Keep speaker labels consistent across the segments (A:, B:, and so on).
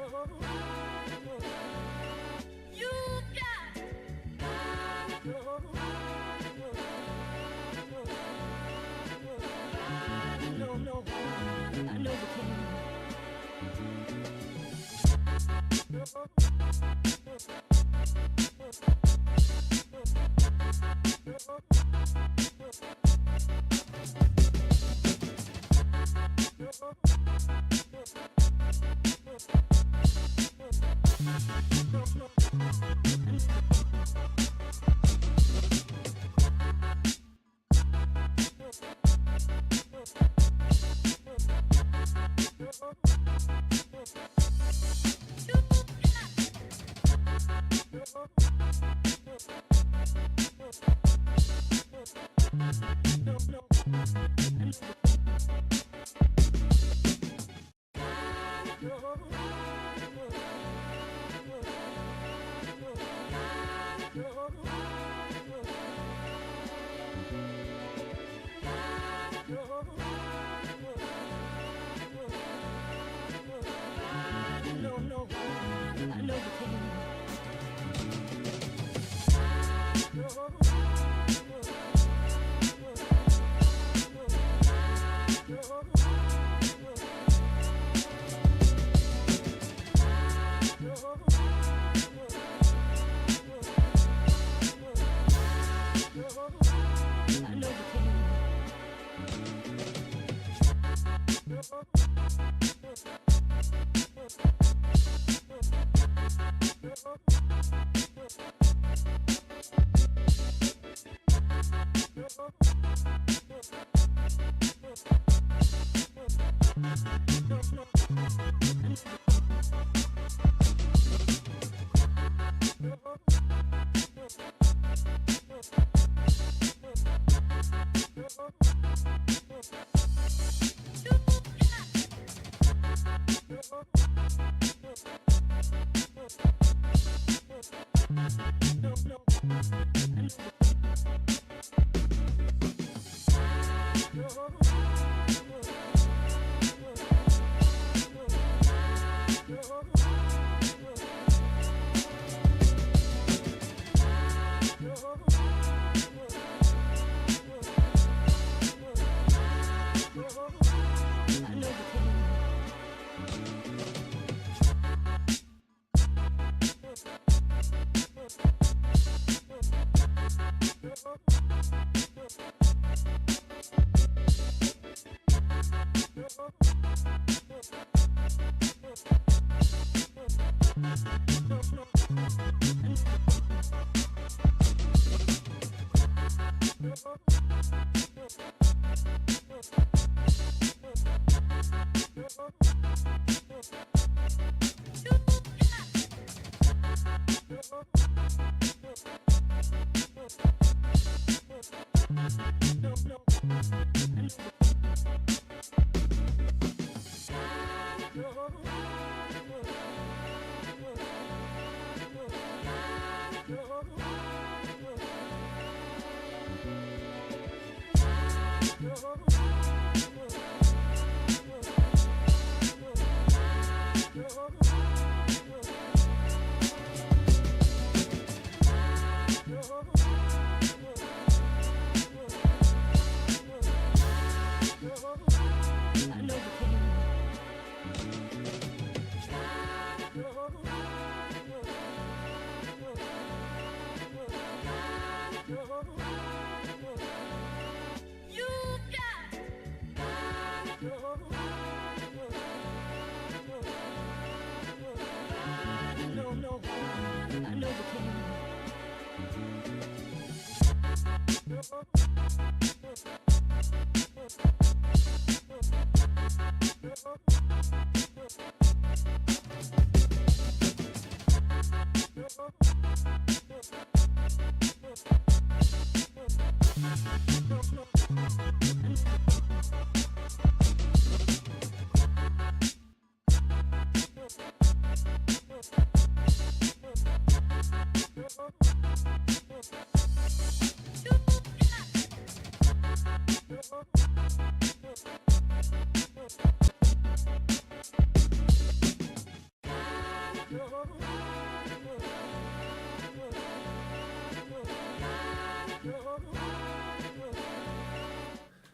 A: Oh,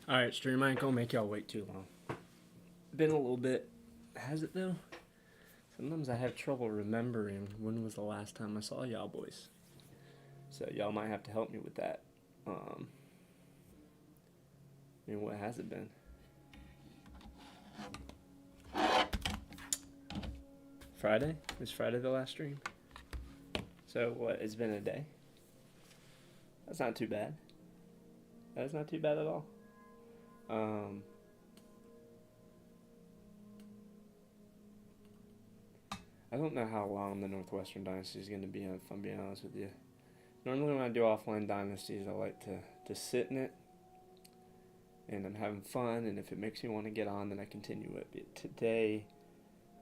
A: Alright, stream, I ain't gonna make y'all wait too long. Been a little bit. Has it though? Sometimes I have trouble remembering when was the last time I saw y'all boys. So y'all might have to help me with that. What has it been? Friday? Was Friday the last stream? So what, it's been a day? That's not too bad. That's not too bad at all. I don't know how long the Northwestern Dynasty is going to be, if I'm being honest with you. Normally when I do offline dynasties, I like to sit in it, and I'm having fun, and if it makes me want to get on, then I continue it. But today,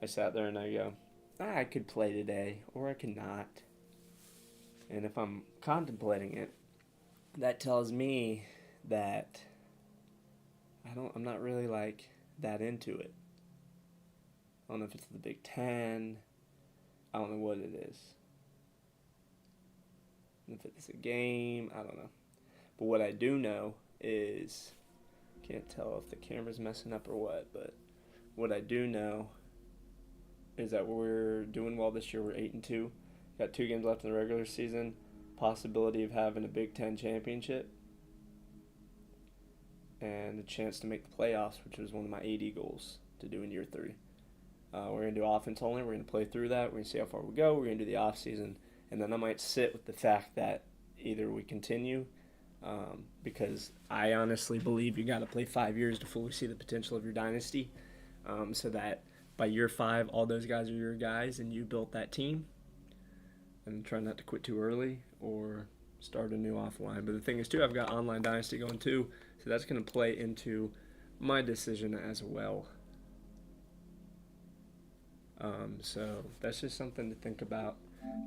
A: I sat there and I go, I could play today, or I could not. And if I'm contemplating it, that tells me that I'm not really like that into it. I don't know if it's the Big Ten. I don't know what it is. If it's a game, I don't know. But what I do know is, can't tell if the camera's messing up or what, but what I do know is that we're doing well this year. We're 8-2. Got 2 games left in the regular season. Possibility of having a Big Ten championship. And a chance to make the playoffs, which was one of my 80 goals to do in year 3. We're going to do offense only. We're going to play through that. We're going to see how far we go. We're going to do the off season. And then I might sit with the fact that either we continue, because I honestly believe you got to play 5 years to fully see the potential of your dynasty, so that by year 5, all those guys are your guys and you built that team. And try not to quit too early or start a new offline. But the thing is, too, I've got online dynasty going too, so that's going to play into my decision as well. So that's just something to think about.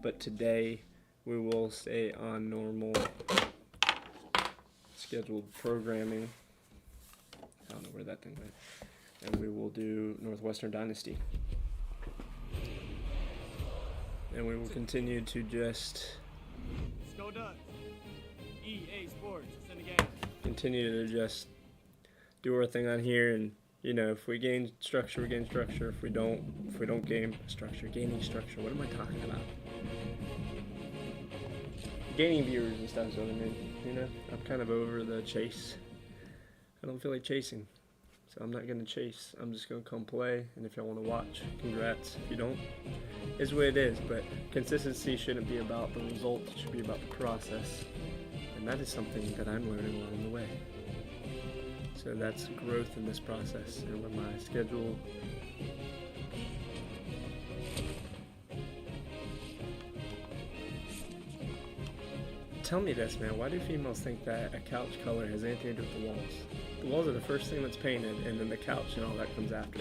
A: But today we will stay on normal scheduled programming. I don't know where that thing went. And we will do Northwestern Dynasty. And we will continue to just
B: EA Sports, it's in the game.
A: Continue to just do our thing on here, and if we gain structure, we gain structure. If we don't gain structure, gaining structure. What am I talking about? Gaining viewers and stuff is what I mean. I'm kind of over the chase. I don't feel like chasing, so I'm not gonna chase. I'm just gonna come play, and if y'all want to watch, congrats. If you don't, it's what it is. But consistency shouldn't be about the results. It should be about the process, and that is something that I'm learning along the way. So that's growth in this process, and with my schedule. Tell me this, man. Why do females think that a couch color has anything to do with the walls? The walls are the first thing that's painted, and then the couch and all that comes after.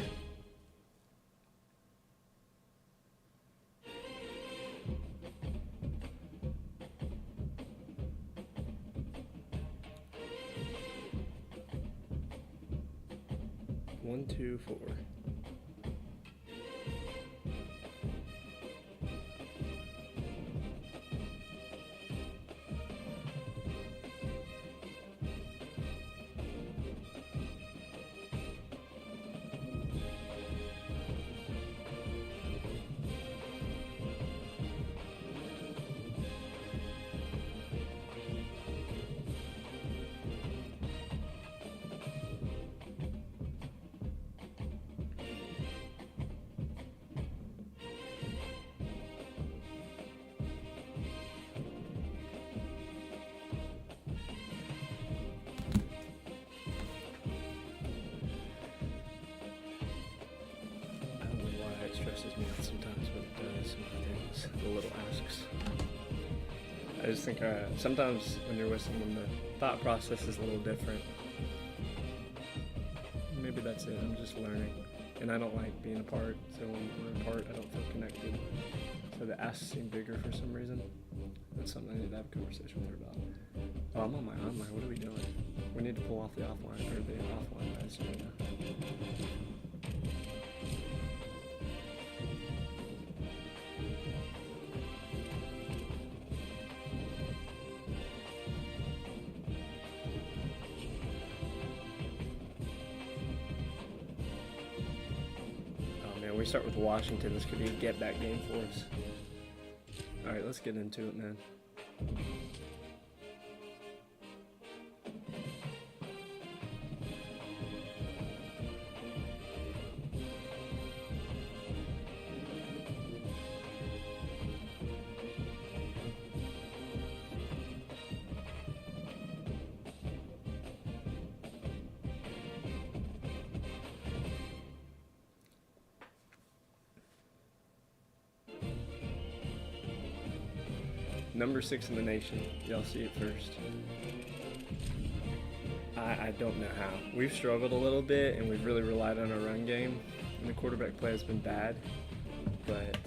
A: One, two, four. Stresses me out sometimes, but it does. Things, the little asks. I just think sometimes when you're with someone, the thought process is a little different. Maybe that's it. I'm just learning, and I don't like being apart. So when we're apart, I don't feel connected. So the asks seem bigger for some reason. That's something I need to have a conversation with her about. Oh, I'm on my online. What are we doing? We need to pull off the offline or the offline guys right now. we start with Washington, this could be a get-back game for us. All right, let's get into it, man. Number 6 in the nation. Y'all see it first. I don't know how. We've struggled a little bit, and we've really relied on our run game, and the quarterback play has been bad, but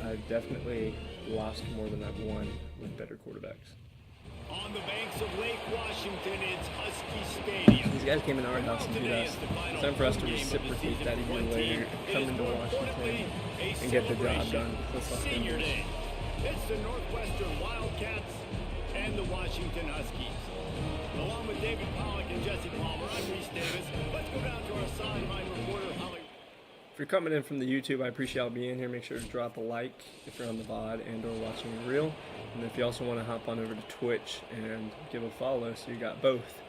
A: I've definitely lost more than I've won with better quarterbacks.
B: On the banks of Lake Washington, it's Husky Stadium.
A: These guys came in our house and beat us. It's time for us to reciprocate that a year later, come into Washington, and get the job done. Let's lock in this.
B: It's the Northwestern Wildcats and the Washington Huskies. Along with David Pollock and Jesse Palmer, I'm Reese Davis. Let's go down to our sideline reporter, Holly.
A: If you're coming in from the YouTube, I appreciate y'all being here. Make sure to drop a like if you're on the VOD and or watching the reel. And if you also want to hop on over to Twitch and give a follow so you got both,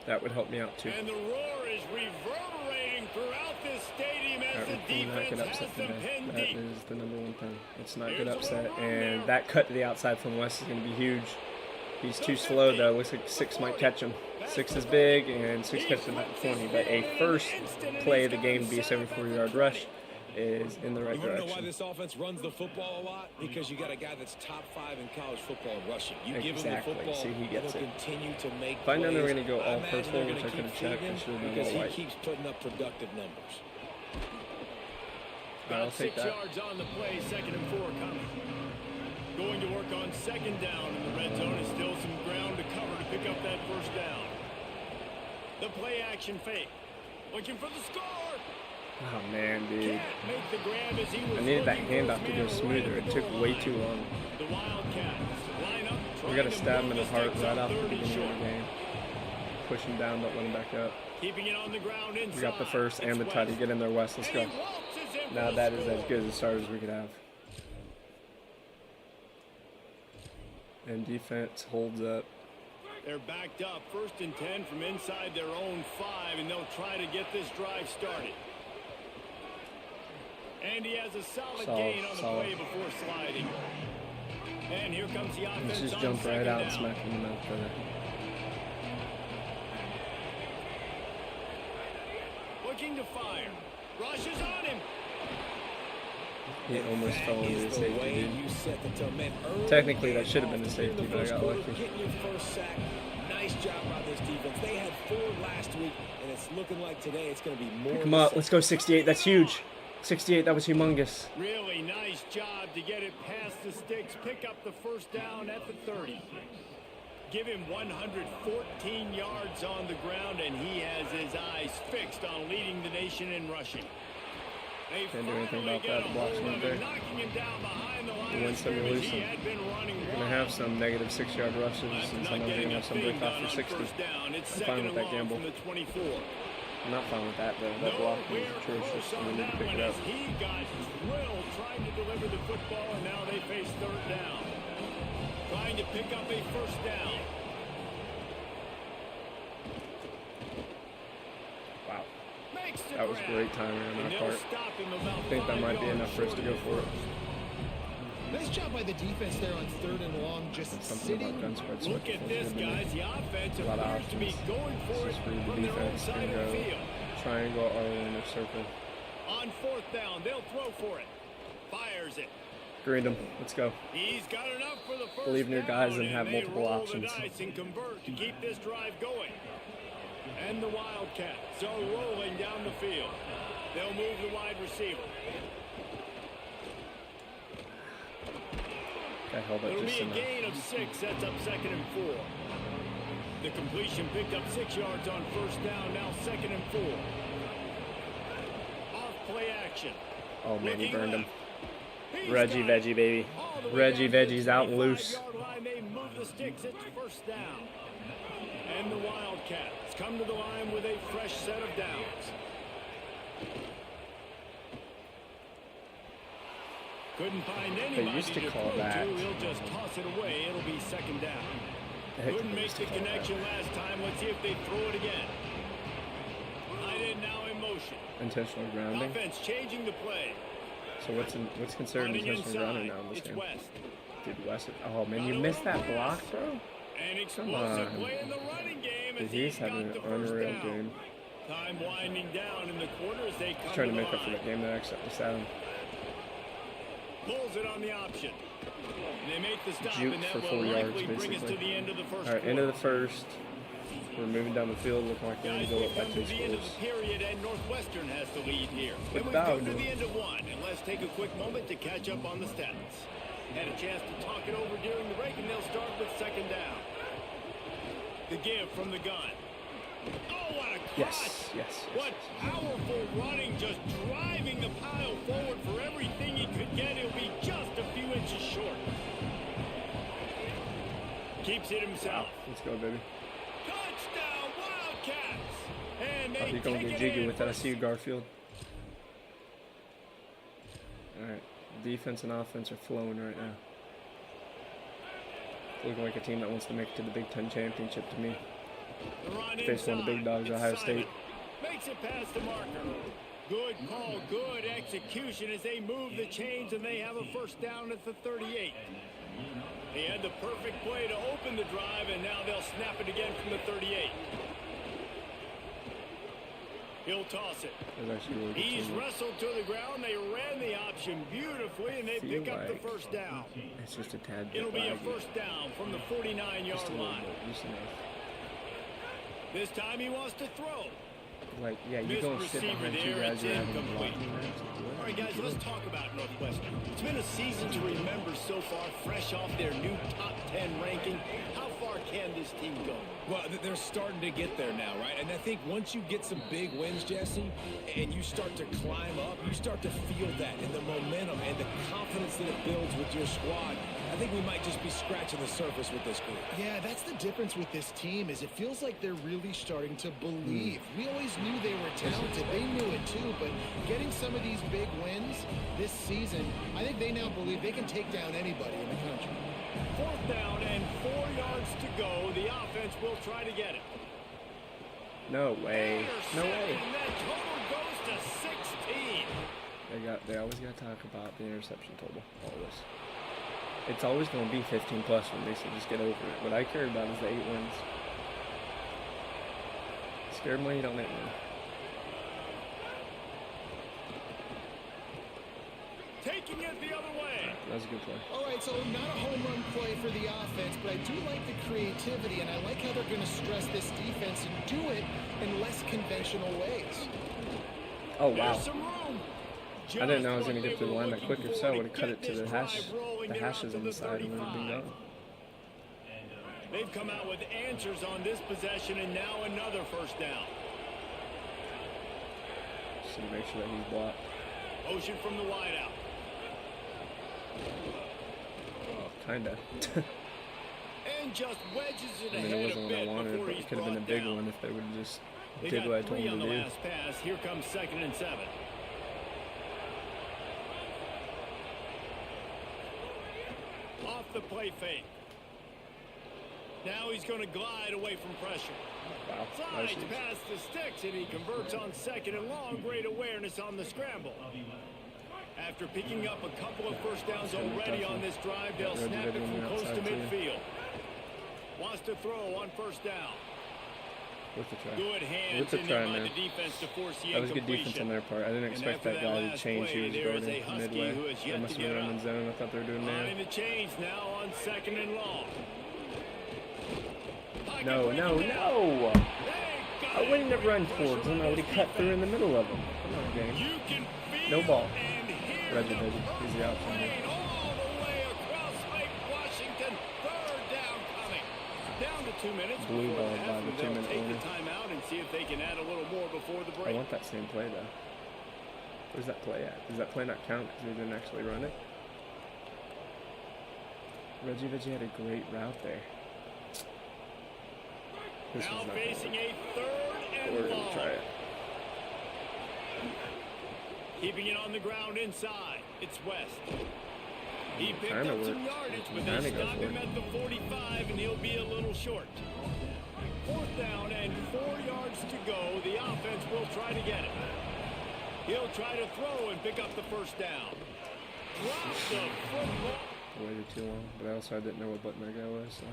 A: that would help me out too.
B: And the roar is reverberating throughout this stadium as the defense has them pinned
A: That
B: deep.
A: is the number one thing. It's not good upset. And that cut to the outside from West is going to be huge. He's too slow though. Looks like 6 might catch him. 6 is big, and 6 catches him at 20. But a first play of the game to be a 74-yard rush is in the right
C: You want to know why
A: direction.
C: this offense runs the football a lot? Because you got a guy that's top 5 in college football rushing. You give him the
A: Exactly.
C: football,
A: See, he gets
C: he'll
A: it.
C: continue to make
A: If I know they were
C: plays.
A: going to go all
C: I imagine
A: purple,
C: they're
A: which I
C: gonna
A: could have
C: keep
A: checked,
C: feeding
A: I
C: him
A: should have done
C: because
A: all
C: he
A: white.
C: keeps putting up productive numbers.
A: I'll
B: About
A: take
B: 6
A: that.
B: yards on the play, 2nd and 4 coming. Going to work on 2nd down in the red zone is still some ground to cover to pick up that first down. The play action fake. Looking for the score.
A: Oh man, dude.
B: Can't make the grab as he was
A: I needed that
B: looking for
A: handoff to
B: his
A: go
B: man
A: smoother.
B: right
A: It
B: at the
A: took
B: goal
A: way
B: line.
A: too long.
B: The Wildcats line up.
A: We
B: trying
A: got to
B: to
A: stab him in
B: move
A: the heart
B: sticks
A: right
B: on
A: off the
B: 30
A: beginning
B: short.
A: of the game. Push him down, don't let him back up.
B: Keeping it on the ground inside.
A: We got the first and the
B: It's
A: tutty.
B: West.
A: Get in there, West. Let's
B: And
A: go.
B: he waltzes in for
A: Now
B: the
A: that is
B: score.
A: as good a start as we could have. And defense holds up.
B: They're backed up, 1st and 10 from inside their own 5, and they'll try to get this drive started. And he has a solid gain on the
A: Solid.
B: play before sliding. And here comes the offense
A: Let's just
B: on
A: jump right
B: 2nd
A: out and
B: down.
A: smack him in the mouth there.
B: Looking to fire. Rushes on him.
A: He almost fell into the
C: Is the
A: safety,
C: way
A: dude.
C: you set the tone. Man, early
A: Technically, that
C: and
A: should have been a
C: often in
A: safety,
C: the
A: but I
C: first
A: got
C: quarter,
A: lucky.
C: Getting your first sack. Nice job by this defense. They had 4 last week, and it's looking like today it's going to be more.
A: Pick
C: of
A: him
C: the
A: up.
C: same.
A: Let's go 68. That's huge. 68. That was humongous.
B: Really nice job to get it past the sticks. Pick up the first down at the 30. Give him 114 yards on the ground, and he has his eyes fixed on leading the nation in rushing. They
A: Can't do anything
B: finally
A: about
B: get
A: that.
B: a
A: The block's
B: hold
A: not
B: of
A: there.
B: him, knocking him down behind the line
A: You win
B: of
A: some, you
B: scrimmage.
A: lose
B: He
A: some.
B: had been running
A: We're going to
B: wild.
A: have some negative 6-yard rushes, and
B: Not
A: sometimes we're going
B: getting
A: to
B: a
A: have some
B: thing
A: break off
B: done
A: for
B: on
A: 60.
B: first down. It's
A: I'm
B: 2nd
A: fine
B: and
A: with that
B: long
A: gamble.
B: from the 24.
A: I'm not fine with that, though. That block was atrocious, and we need to pick it up.
B: He got drilled trying to deliver the football, and now they face 3rd down. Trying to pick up a first down.
A: Wow.
B: Makes the
A: That was
B: grab.
A: great timing on
B: And
A: our
B: they'll
A: part.
B: stop him about
A: I think that
B: 5
A: might be
B: yards
A: enough for us to
B: short
A: go
B: of
A: for it.
B: first.
D: Nice job by the defense there on 3rd and long, just
A: Something about
D: sitting.
A: gun spread
B: Look at this, guys. The offense
A: A lot of
B: appears to be
A: options.
B: going for it
A: Just read the
B: from their own
A: defense
B: side
A: and
B: of the
A: go
B: field.
A: triangle or in a circle.
B: On 4th down, they'll throw for it. Fires it.
A: Greened him. Let's go.
B: He's got enough for the first
A: Believe in your guys
B: down,
A: and have
B: they
A: multiple
B: roll
A: options.
B: The dice and convert to keep this drive going. And the Wildcats are rolling down the field. They'll move the wide receiver.
A: I held up
B: It'll
A: just
B: be a
A: enough.
B: gain of 6. Sets up 2nd and 4. The completion picked up 6 yards on first down. Now 2nd and 4. Off play action.
A: Oh man, he
B: Looking
A: burned him.
B: left. He's
A: Reggie
B: got it.
A: Veggie, baby.
B: All the way
A: Reggie
B: down to the
A: Veggie's out and loose.
B: 25-yard line. They move the sticks. It's first down. And the Wildcats come to the line with a fresh set of downs. Couldn't find anybody
A: used to
B: to
A: call
B: throw
A: that.
B: to. He'll just toss it away. It'll be second down. Couldn't make the connection last time. Let's see if they throw it again. Tight end now in motion.
A: Intentional grounding.
B: Offense changing the play.
A: So what's considered
B: Running
A: intentional grounding now in this
B: It's
A: game?
B: West.
A: Dude, West. Oh man, you missed that block, bro.
B: An
A: Come
B: explosive
A: on.
B: play in the running game
A: Dude,
B: as
A: he's
B: got
A: having
B: the
A: an
B: first
A: unreal
B: down.
A: game.
B: Time winding down in the quarter as they come
A: He's trying to
B: the
A: make up for
B: line.
A: that game that actually sat him.
B: Pulls it on the option. They make the stop,
A: Juke
B: and that
A: for
B: will
A: 4 yards,
B: likely bring us to
A: basically.
B: the end of the first
A: All right, end
B: quarter.
A: of the first. We're moving down the field, looking like we're going
B: Guys,
A: to go
B: we've
A: up by
B: come
A: 2
B: to the end of
A: scores.
B: the period, and Northwestern has the lead here.
A: What
B: And we've
A: about
B: come to
A: him?
B: the end of one, and let's take a quick moment to catch up on the stats. Had a chance to talk it over during the break, and they'll start with second down. The give from the gun. Oh, what a
A: Yes,
B: crotch!
A: yes.
B: What powerful running, just driving the pile forward for everything he could get. He'll be just a few inches short. Keeps it himself.
A: Let's go, baby.
B: Touchdown, Wildcats! And
A: Oh,
B: they
A: you're going to
B: take
A: get
B: it
A: jiggy
B: in
A: with that. I
B: for
A: see you, Garfield. All right. Defense and offense are flowing right now. Looking like a team that wants to make it to the Big Ten championship to me.
B: the run
A: Face one of the big
B: inside.
A: dogs,
B: It's
A: Ohio
B: Simon.
A: State.
B: Makes it past the marker. Good call, good execution as they move the chains, and they have a first down at the 38. They had the perfect play to open the drive, and now they'll snap it again from the 38. He'll toss it.
A: That was actually really good
B: He's
A: teamwork.
B: wrestled to the ground. They ran the option beautifully, and they
A: Feel
B: pick up the
A: like
B: first down.
A: It's just a tad bit
B: It'll be a
A: laggy.
B: first down from the
A: Just
B: 49-yard
A: a little
B: line.
A: bit, just enough.
B: This time he wants to throw.
A: Like, yeah, you
B: Missed
A: go and sit
B: receiver
A: behind 2
B: there,
A: guys
B: it's
A: you're having
B: incomplete.
A: blocking matches.
B: All right, guys, let's talk about Northwestern. It's been a season to remember so far, fresh off their new top 10 ranking. How far can this team go?
C: Well, they're starting to get there now, right? And I think once you get some big wins, Jesse, and you start to climb up, you start to feel that and the momentum and the confidence that it builds with your squad. I think we might just be scratching the surface with this group.
D: Yeah, that's the difference with this team is it feels like they're really starting to believe. We always knew they were talented. They knew it too, but getting some of these big wins this season, I think they now believe they can take down anybody in the country.
B: Fourth down and 4 yards to go. The offense will try to get it.
A: No way. No way.
B: And that total goes to 16.
A: They always got to talk about the interception total. Always. It's always going to be 15 plus for me, so just get over it. What I care about is the 8 wins. Scared money don't make money.
B: Taking it the other way.
A: That was a good play.
D: All right, so not a home run play for the offense, but I do like the creativity, and I like how they're going to stress this defense and do it in less conventional ways.
A: Oh, wow.
B: There's some room.
A: I didn't know I was
B: Just
A: going to get
B: what
A: to the
B: they were
A: line that
B: looking
A: quick. If
B: for
A: so, I
B: to
A: would have cut
B: get
A: it to
B: this
A: the
B: drive rolling.
A: the
B: They're out
A: hashes
B: to
A: on the side and would have been
B: 35.
A: gone.
B: They've come out with answers on this possession, and now another first down.
A: Just to make sure that he's blocked.
B: Motion from the wideout.
A: Oh, kind of.
B: And just wedges it
A: I mean,
B: ahead
A: it wasn't
B: a
A: what I
B: bit
A: wanted,
B: before
A: but
B: he's
A: it could have been a
B: brought
A: big
B: down.
A: one if they would have just
B: They
A: did
B: got
A: what I told
B: 3
A: them
B: on
A: to
B: the
A: do.
B: last pass. Here comes 2nd and 7. Off the play fake. Now he's going to glide away from pressure.
A: Wow.
B: Slides
A: Nice.
B: past the sticks, and he converts on 2nd and long. Great awareness on the scramble. After picking up a couple of first downs already on this drive, they'll
A: Reggie
B: snap it
A: Whitman
B: from close to
A: outside, too.
B: midfield. Wants to throw on first down.
A: With the try.
B: Good hands
A: With the
B: in
A: try,
B: there by
A: man.
B: the defense to force the
A: That was good defense
B: incompletion.
A: on their part. I didn't expect
B: after
A: that
B: that
A: guy to
B: last
A: change.
B: play,
A: He was
B: there is
A: going
B: a Husky
A: midway.
B: who has
A: They
B: yet
A: must
B: to
A: have been
B: get
A: running
B: up.
A: zone. I thought they were doing
B: Line
A: man.
B: to change now on 2nd and long.
A: No, no, no! I wouldn't have run towards him. I would have cut through in the middle of him. Come on, game.
B: You can feel
A: No ball.
B: and hear
A: Reggie,
B: the
A: Reggie. He's the option here.
B: rain all the way across Lake Washington. Third down coming. Down to 2 minutes
A: Blue
B: before
A: ball
B: the half,
A: by the
B: and they'll
A: 2-minute
B: take the
A: warning.
B: timeout and see if they can add a little more before the
A: I
B: break.
A: want that same play, though. Where's that play at? Does that play not count because we didn't actually run it? Reggie had a great route there. This
B: Now
A: one's not
B: facing
A: gonna
B: a third
A: work.
B: and
A: We're
B: long.
A: going to try it.
B: Keeping it on the ground inside. It's West. He picked
A: Kinda
B: up some
A: worked.
B: yardage, but
A: Kinda
B: they
A: go
B: stop
A: for
B: him
A: it.
B: at the 45, and he'll be a little short. 4th down and 4 yards to go. The offense will try to get it. He'll try to throw and pick up the 1st down. Drop the football.
A: Waited too long, but I also didn't know what button that guy was. So.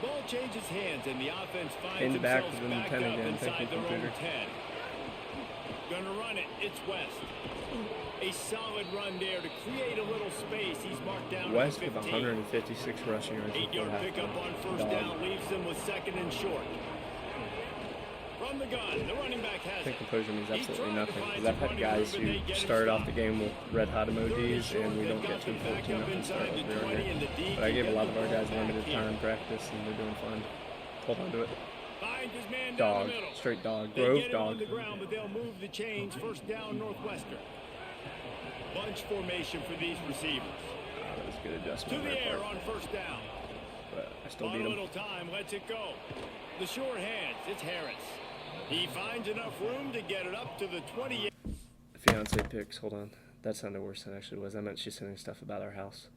B: Ball changes hands, and the offense finds
A: Came back
B: themselves
A: within the
B: back
A: 10
B: up
A: again. Thank
B: inside
A: you,
B: their own
A: computer.
B: 10. Gonna run it. It's West. A solid run there to create a little space. He's marked down
A: West
B: at
A: with
B: 15.
A: 156 rushing yards.
B: 8-yard pickup on 1st down leaves them with 2nd and short. From the gun, the running back
A: I
B: has
A: think
B: it.
A: composure means
B: He's
A: absolutely
B: trying to
A: nothing.
B: find
A: Because I've
B: some
A: had guys
B: running room,
A: who
B: but they get
A: start
B: it
A: off the
B: stopped.
A: game with red hot
B: 3rd and
A: emojis,
B: short,
A: and we
B: they've
A: don't
B: got
A: get to
B: them back
A: 14
B: up
A: nothing start
B: inside
A: like
B: the
A: we are
B: 20,
A: here.
B: and the D
A: But I
B: can
A: gave a
B: get
A: lot
B: the
A: of our
B: ball
A: guys
B: back
A: limited
B: here.
A: time practice, and they're doing fine. Hold on to it.
B: Finds his man down
A: Dog.
B: the middle.
A: Straight dog.
B: They
A: Grove
B: get him on
A: dog.
B: the ground, but they'll move the chains. 1st down, Northwestern. Bunch formation for these receivers.
A: That was a good
B: To
A: adjustment on
B: the
A: their
B: air
A: part.
B: on 1st down.
A: But I still
B: On
A: beat
B: a
A: him.
B: little time, lets it go. The short hands, it's Harris. He finds enough room to get it up to the 28.
A: Fiance pics. Hold on. That sounded worse than it actually was. I meant she's sending stuff about our house.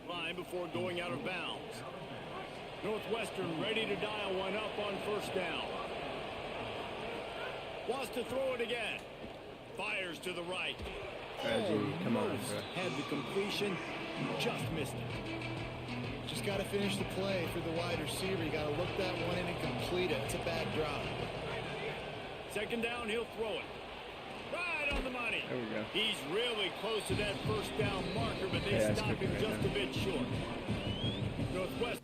B: Line before going out of bounds. Northwestern ready to dial one up on 1st down. Wants to throw it again. Fires to the right.
A: Come on,
B: Almost
A: bro.
B: had the completion, just missed it.
D: Just got to finish the play for the wide receiver. You got to look that one in and complete it. It's a bad drop.
B: 2nd down, he'll throw it. Right on the money.
A: There we go.
B: He's really close to that 1st down marker, but they
A: Yeah, that's
B: stop him
A: cooking right
B: just
A: now.
B: a bit short. Northwest.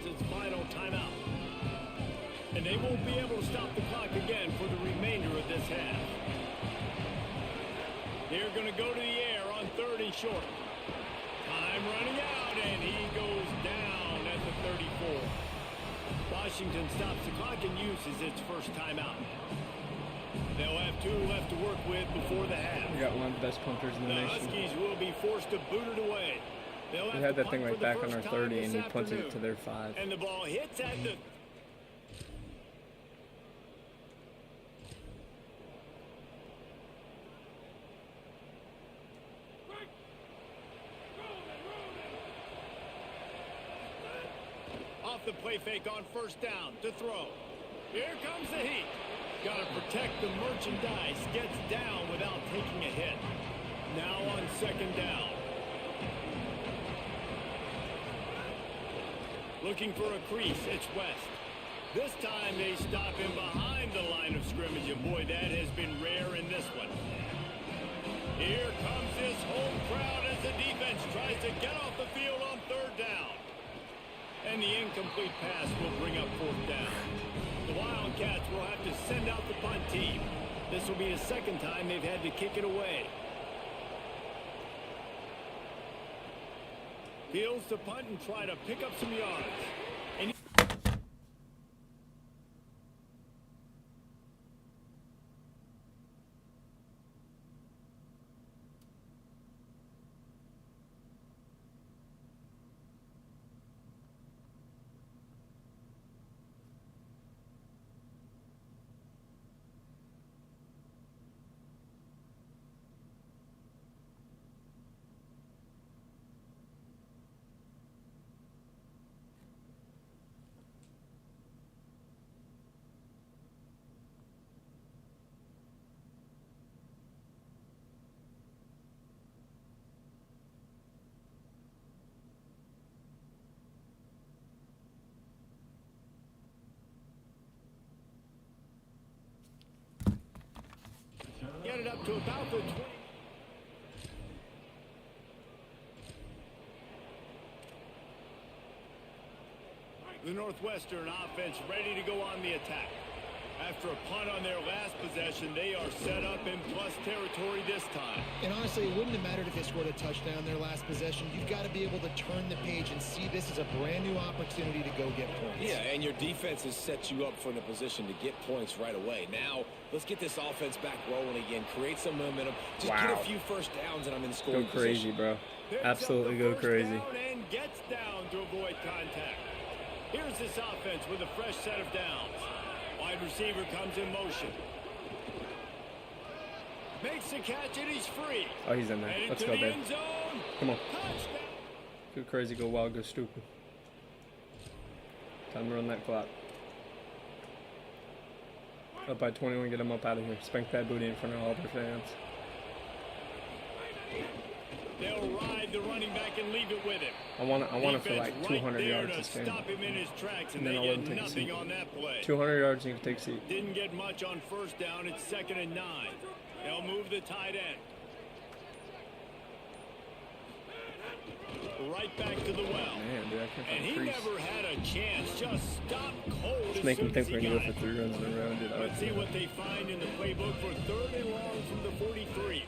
B: Its final timeout. And they won't be able to stop the clock again for the remainder of this half. They're going to go to the air on 3rd and short. Time running out, and he goes down at the 34. Washington stops the clock and uses its 1st timeout. They'll have 2 left to work with before the half.
A: We got one of the best punters in the
B: The
A: nation.
B: Huskies will be forced to boot it away. They'll
A: We
B: have
A: had
B: to
A: that
B: punt
A: thing
B: for
A: like
B: the
A: back on
B: first
A: our
B: time
A: 30, and
B: this
A: we punted it
B: afternoon.
A: to their 5.
B: And the ball hits at the... Off the play fake on 1st down to throw. Here comes the heat. Got to protect the merchandise. Gets down without taking a hit. Now on 2nd down. Looking for a crease. It's West. This time they stop him behind the line of scrimmage. And boy, that has been rare in this one. Here comes this home crowd as the defense tries to get off the field on third down. And the incomplete pass will bring up fourth down. The Wildcats will have to send out the punt team. This will be the second time they've had to kick it away. Fields to punt and try to pick up some yards. And get it up to about the 20. The Northwestern offense ready to go on the attack. After a punt on their last possession, they are set up in plus territory this time.
D: And honestly, it wouldn't have mattered if they scored a touchdown their last possession. You've got to be able to turn the page and see this as a brand new opportunity to go get points.
C: Yeah, and your defense has set you up for the position to get points right away. Now, let's get this offense back rolling again. Create some momentum. Just get a few first downs, and I'm in scoring
A: Go crazy,
C: position.
A: bro.
B: Picks
A: Absolutely
B: up the
A: go crazy.
B: first down and gets down to avoid contact. Here's this offense with a fresh set of downs. Wide receiver comes in motion. Makes the catch and he's free.
A: Oh, he's in there.
B: And
A: Let's
B: into
A: go,
B: the
A: babe.
B: end zone.
A: Come on.
B: Touchdown.
A: Go crazy, go wild, go stupid. Time to run that clock. Up by 21, get him up out of here. Spank that booty in front of all their fans.
B: They'll ride the running back and leave it with him.
A: I want to for like
B: Defense
A: 200
B: right there
A: yards
B: to
A: this game.
B: stop him in his tracks,
A: And
B: and
A: then
B: they
A: I'll let
B: get
A: him take a
B: nothing
A: seat.
B: on that play.
A: 200 yards and you can take a seat.
B: Didn't get much on first down. It's 2nd and 9. They'll move the tight end. Right back to the well.
A: Man, dude, I can't
B: And
A: find
B: he
A: crease.
B: never had a chance. Just stopped cold.
A: Just
B: as
A: make him
B: soon
A: think
B: as
A: we're
B: he
A: going to
B: got
A: go for 3 runs in a row, dude.
B: Let's see what they find in the playbook for 3rd and long from the 43.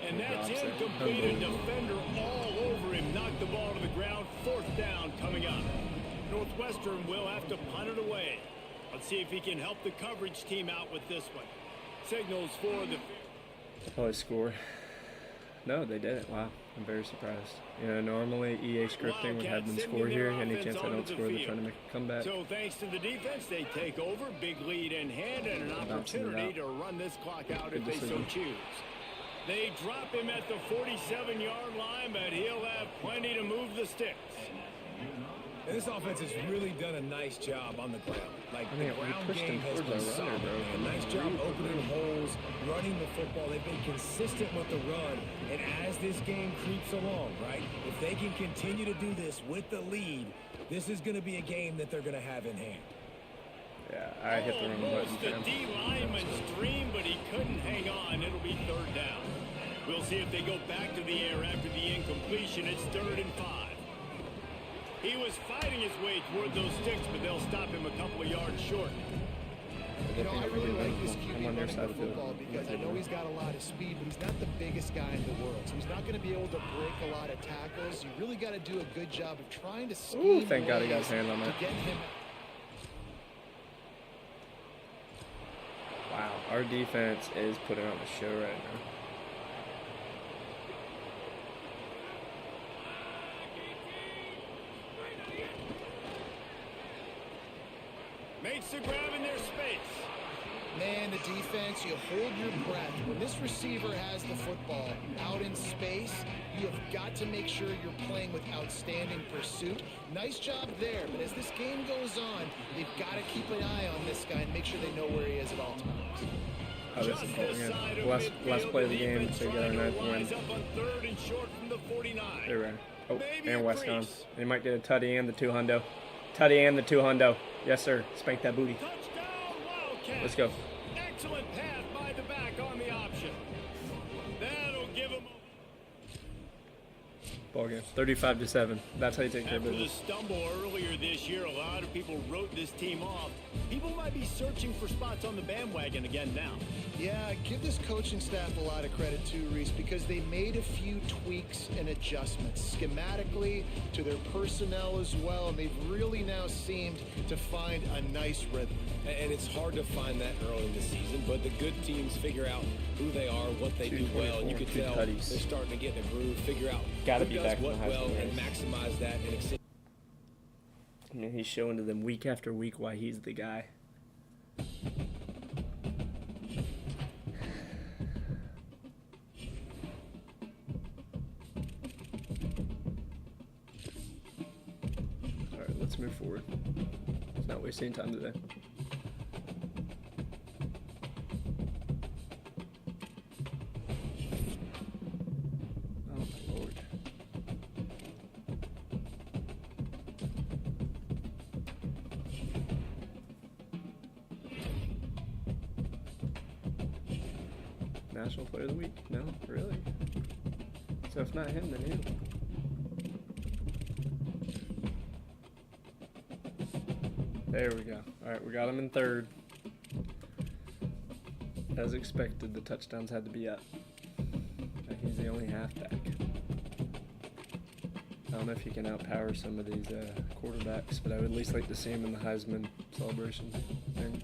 B: And that's incomplete. A defender all over him. Knocked the ball to the ground. 4th down coming up. Northwestern will have to punt it away. Let's see if he can help the coverage team out with this one. Signals for the...
A: Probably score. No, they didn't. Wow. I'm very surprised. You know, normally EA scripting would have them score here. Any chance I don't score, they're trying to make a comeback.
B: So thanks to the defense, they take over. Big lead in hand and an opportunity to run this clock out if they so choose. They drop him at the 47-yard line, but he'll have plenty to move the sticks.
C: And this offense has really done a nice job on the ground. Like,
A: I mean,
C: the ground
A: we pushed
C: game
A: him
C: has
A: towards
C: been
A: our runner,
C: solid.
A: bro.
C: A nice job opening holes, running the football. They've been consistent with the run. And as this game creeps along, right, if they can continue to do this with the lead, this is going to be a game that they're going to have in hand.
A: Yeah, I hit the wrong button.
B: The D lineman streamed, but he couldn't hang on. It'll be 3rd down. We'll see if they go back to the air after the incompletion. It's 3rd and 5. He was fighting his way toward those sticks, but they'll stop him a couple of yards short.
D: You know, I really like this QB
A: I'm on their
D: running
A: side
D: the
A: of the
D: football because I know he's got a lot of speed, but he's not the biggest guy in the world. So he's not going to be able to break a lot of tackles. You really got to do a good job of trying to scheme.
A: Ooh, thank God he got his hand on that.
D: To get him.
A: Wow, our defense is putting on a show right now.
B: Makes the grab in their space.
D: Man, the defense, you hold your breath. When this receiver has the football out in space, you have got to make sure you're playing with outstanding pursuit. Nice job there, but as this game goes on, they've got to keep an eye on this guy and make sure they know where he is at all times.
A: Oh, this is important. Last play of the game to get our 9th win. There we go. Oh, and Westcon. They might get a tutty and the 2-hundo. Tutty and the 2-hundo. Yes, sir. Spank that booty. Let's go.
B: Excellent pass by the back on the option.
A: Ball game. 35-7. That's how you take care of
B: After the
A: business.
B: stumble earlier this year, a lot of people wrote this team off. People might be searching for spots on the bandwagon again now.
D: Yeah, give this coaching staff a lot of credit too, Reese, because they made a few tweaks and adjustments schematically to their personnel as well, and they've really now seemed to find a nice rhythm.
C: And it's hard to find that early in the season, but the good teams figure out who they are, what they do well, and you can tell they're starting to get in a groove, figure out
A: Gotta
C: who
A: be
C: does
A: back in
C: what
A: the
C: well,
A: Heisman
C: and
A: race.
C: maximize that and extend.
A: I mean, he's showing to them week after week why he's the guy. Alright, let's move forward. Let's not waste any time today. Oh my lord. National Player of the Week? No? Really? So if not him, then who? There we go. Alright, we got him in third. As expected, the touchdowns had to be up. And he's the only halfback. I don't know if he can outpower some of these quarterbacks, but I would at least like to see him in the Heisman celebration thing.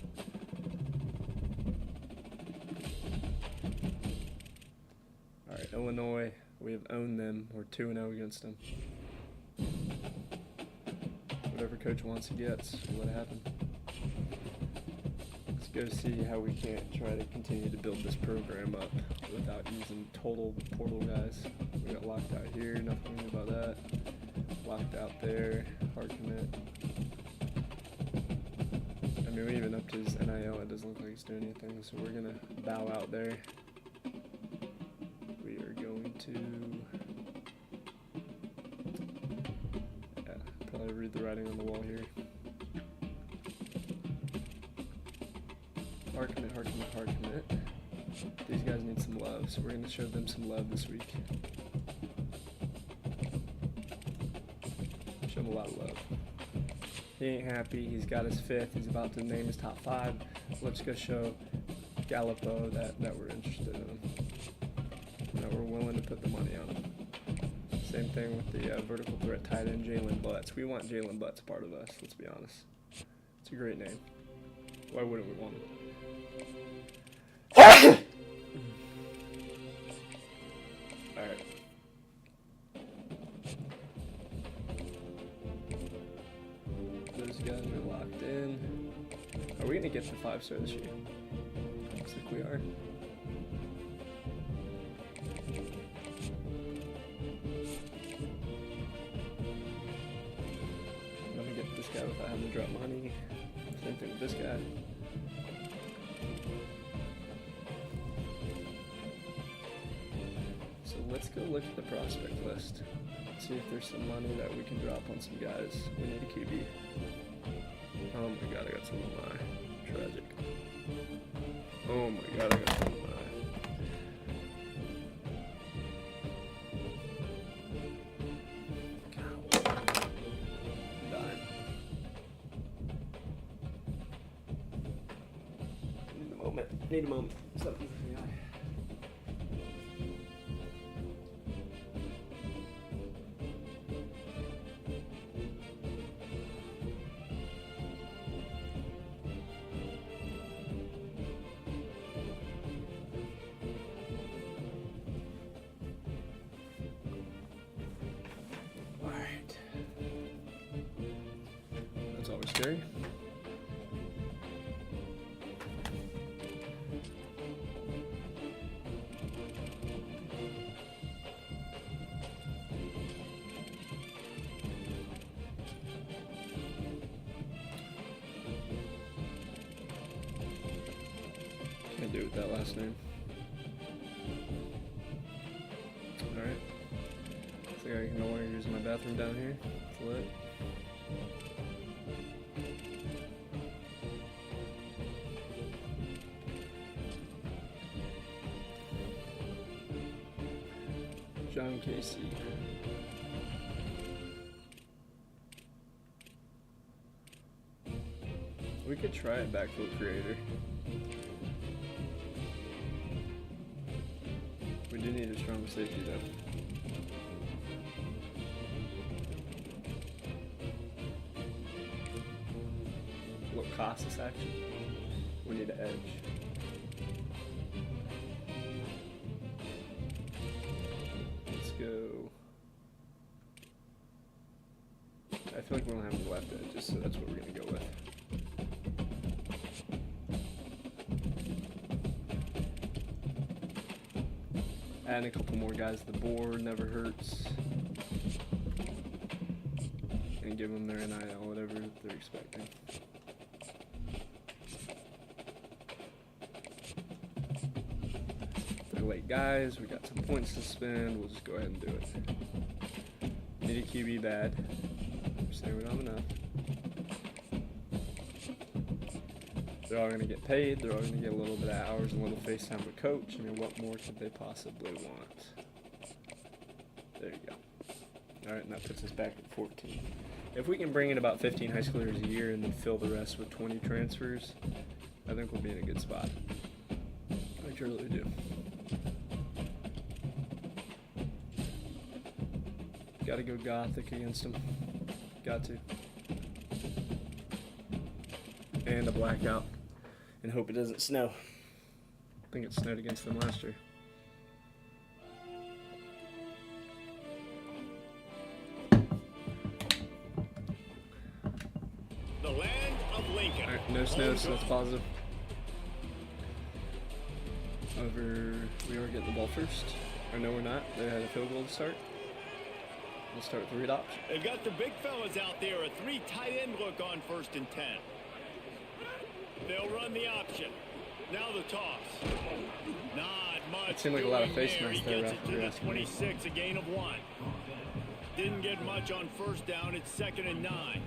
A: Alright, Illinois, we have owned them. We're 2-0 against them. Whatever coach wants he gets, we'll let it happen. Let's go see how we can't try to continue to build this program up without using total portal guys. We got locked out here, nothing we knew about that. Locked out there, hard commit. I mean, we even upped his NIL, it doesn't look like he's doing anything, so we're gonna bow out there. We are going to probably read the writing on the wall here. Hard commit, hard commit, hard commit. These guys need some love, so we're going to show them some love this week. Show them a lot of love. He ain't happy. He's got his 5th. He's about to name his top 5. Let's go show Gallipo that we're interested in him. That we're willing to put the money on him. Same thing with the vertical threat tight end, Jalen Butts. We want Jalen Butts part of us, let's be honest. It's a great name. Why wouldn't we want him? Alright. Those guys are locked in. Are we going to get the 5-star this year? Looks like we are. This guy without having to drop money. Same thing with this guy. So let's go look at the prospect list. See if there's some money that we can drop on some guys. We need a QB. Oh my god, I got some of my. Tragic. Oh my god, I got some of my. Need a moment. Something for the eye. All right. That's always scary. Can't do it with that last name. Alright. Looks like I can no longer use my bathroom down here. It's lit. John Casey. We could try a backflip creator. We do need a strong safety though. What costs us action? We need an edge. Let's go. I feel like we don't have any left edges, so that's what we're gonna go with. Adding a couple more guys to the board never hurts. And give them their NIL, whatever they're expecting. They're late guys, we got some points to spend, we'll just go ahead and do it. Need a QB bad. Say we don't have enough. They're all going to get paid. They're all going to get a little bit of hours and a little face time with coach. I mean, what more could they possibly want? There you go. All right, and that puts us back at 14. If we can bring in about 15 high schoolers a year and then fill the rest with 20 transfers, I think we'll be in a good spot. I truly do. Got to go Gothic against them. Got to. And a blackout. And hope it doesn't snow. I think it snowed against them last year.
B: The land of Lincoln.
A: Alright, no snow, so that's positive. Over, we are getting the ball first. Or no, we're not. They had a field goal to start. We'll start with the read option.
B: They've got the big fellas out there. A 3 tight end look on 1st and 10. They'll run the option. Now the toss. Not much.
A: It seemed like a lot of face
B: there.
A: masks
B: He
A: there
B: gets
A: after
B: it to
A: last
B: the 26, a gain of 1. Didn't get much on 1st down. It's 2nd and 9.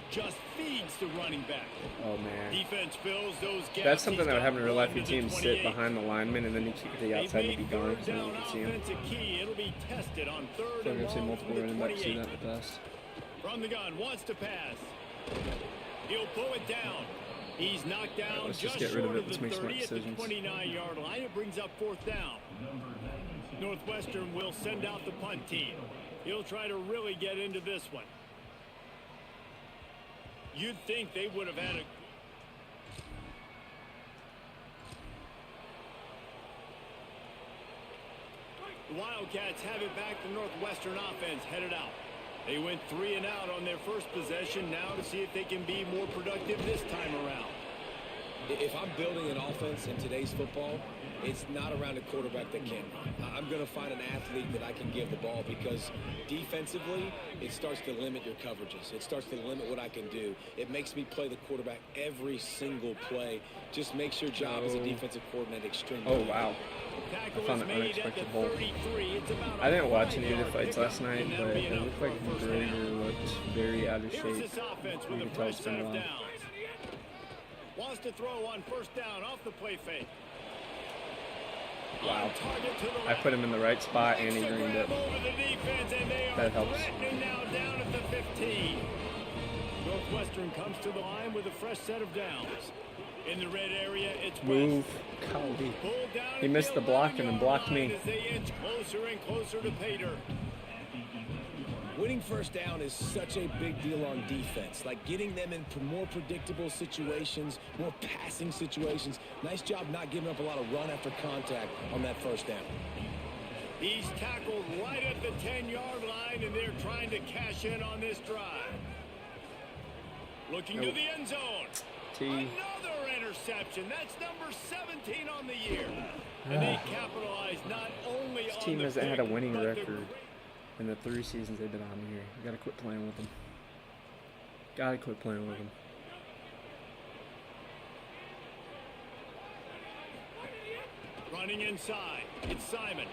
B: Just feeds the running back.
A: Oh man.
B: Defense fills those gaps.
A: That's something
B: He's
A: that would
B: got
A: happen in real life.
B: room
A: Your
B: to the
A: team sit
B: 28.
A: behind the lineman and then you kick it to the outside and be gone because no one can see him.
B: Offensive key. It'll be tested on 3rd
A: So I'm
B: and
A: going to see
B: long
A: multiple
B: from the
A: running backs do
B: 28.
A: that in the past.
B: From the gun, wants to pass. He'll pull it down. He's knocked down
A: let's just
B: just
A: get rid of
B: short
A: it. Let's
B: the
A: make smart
B: 30 at the
A: decisions.
B: 29-yard line. It brings up 4th down. Northwestern will send out the punt team. He'll try to really get into this one. You'd think they would have had a... The Wildcats have it back. The Northwestern offense headed out. They went 3 and out on their first possession. Now to see if they can be more productive this time around.
C: If I'm building an offense in today's football, it's not around a quarterback that can run. I'm going to find an athlete that I can give the ball because defensively, it starts to limit your coverages. It starts to limit what I can do. It makes me play the quarterback every single play. Just makes your job as a defensive coordinator extremely
A: Oh, wow.
B: Tackle
A: I found
B: is
A: an
B: made at the
A: unexpected hole.
B: 33. It's about
A: I didn't watch
B: a
A: any of the
B: 5-yard
A: fights
B: pickup,
A: last night,
B: and
A: but
B: that'll be
A: it
B: enough
A: looked
B: for
A: like
B: a first
A: Brader
B: down.
A: looked very out of
B: Here's
A: shape.
B: this offense
A: You
B: with a
A: can tell
B: fresh
A: it's been
B: set
A: a
B: of
A: while.
B: downs. Wants to throw on 1st down off the play fake.
A: Wow.
B: On target to the
A: I
B: left.
A: put him in the right spot and he
B: Makes the
A: greened it.
B: grab over the defense, and they are
A: That helps.
B: threatening now down at the 15. Northwestern comes to the line with a fresh set of downs. In the red area, it's
A: Move.
B: West.
A: Golly.
B: Pulled down
A: He
B: at
A: missed the block and then
B: 11-yard
A: blocked
B: line
A: me.
B: As they inch closer and closer to pay dirt.
C: Winning 1st down is such a big deal on defense. Like getting them into more predictable situations, more passing situations. Nice job not giving up a lot of run after contact on that 1st down.
B: He's tackled right at the 10-yard line, and they're trying to cash in on this drive. Looking to
A: Nope.
B: the end zone.
A: T.
B: Another interception. That's number 17 on the year. And they capitalized not only
A: This
B: on
A: team
B: the
A: hasn't had a
B: pick,
A: winning
B: but the
A: record in the 3 seasons they've been on here. You gotta quit playing with them. Gotta quit playing with them.
B: running inside. It's Simon.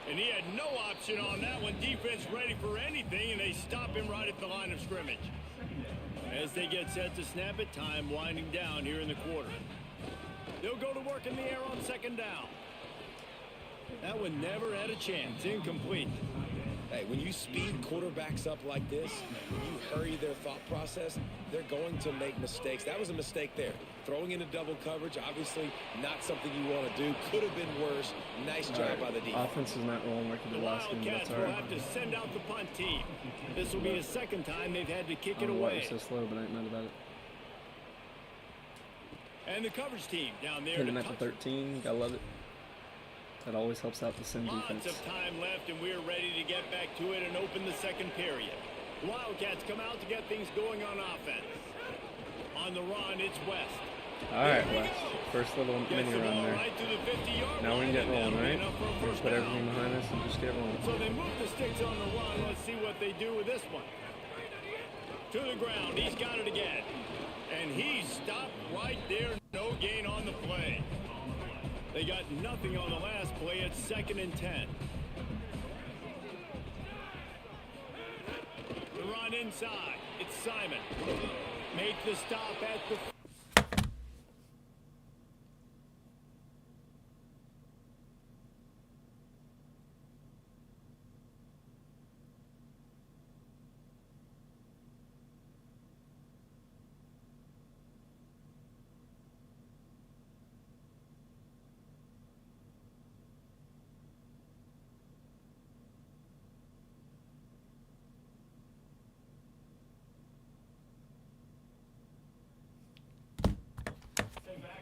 B: And he had no option on that one. Defense ready for anything, and they stop him right at the line of scrimmage. As they get set to snap it, time winding down here in the quarter. They'll go to work in the air on 2nd down. That one never had a chance. Incomplete.
C: Hey, when you speed quarterbacks up like this, when you hurry their thought process, they're going to make mistakes. That was a mistake there. Throwing into double coverage, obviously not something you want to do. Could have been worse. Nice job by the defense.
A: Offense is not rolling like the last game.
B: Wildcats will have to send out the punt team. This will be the second time they've had to kick it away.
A: It's so slow, but I ain't mad about it.
B: And the coverage team down there.
A: Hitting at the 13, gotta love it. That always helps out the sim defense.
B: Lots of time left, and we're ready to get back to it and open the second period. Wildcats come out to get things going on offense. On the run, it's West.
A: All right, West. First little mini run there.
B: Right to the 50-yard
A: now we can get rolling, right?
B: We'll
A: Put everything behind us and just get rolling.
B: So they move the sticks on the run. Let's see what they do with this one. To the ground. He's got it again. And he stopped right there. No gain on the play. They got nothing on the last play. It's 2nd and 10. The run inside. It's Simon. Make the stop at the...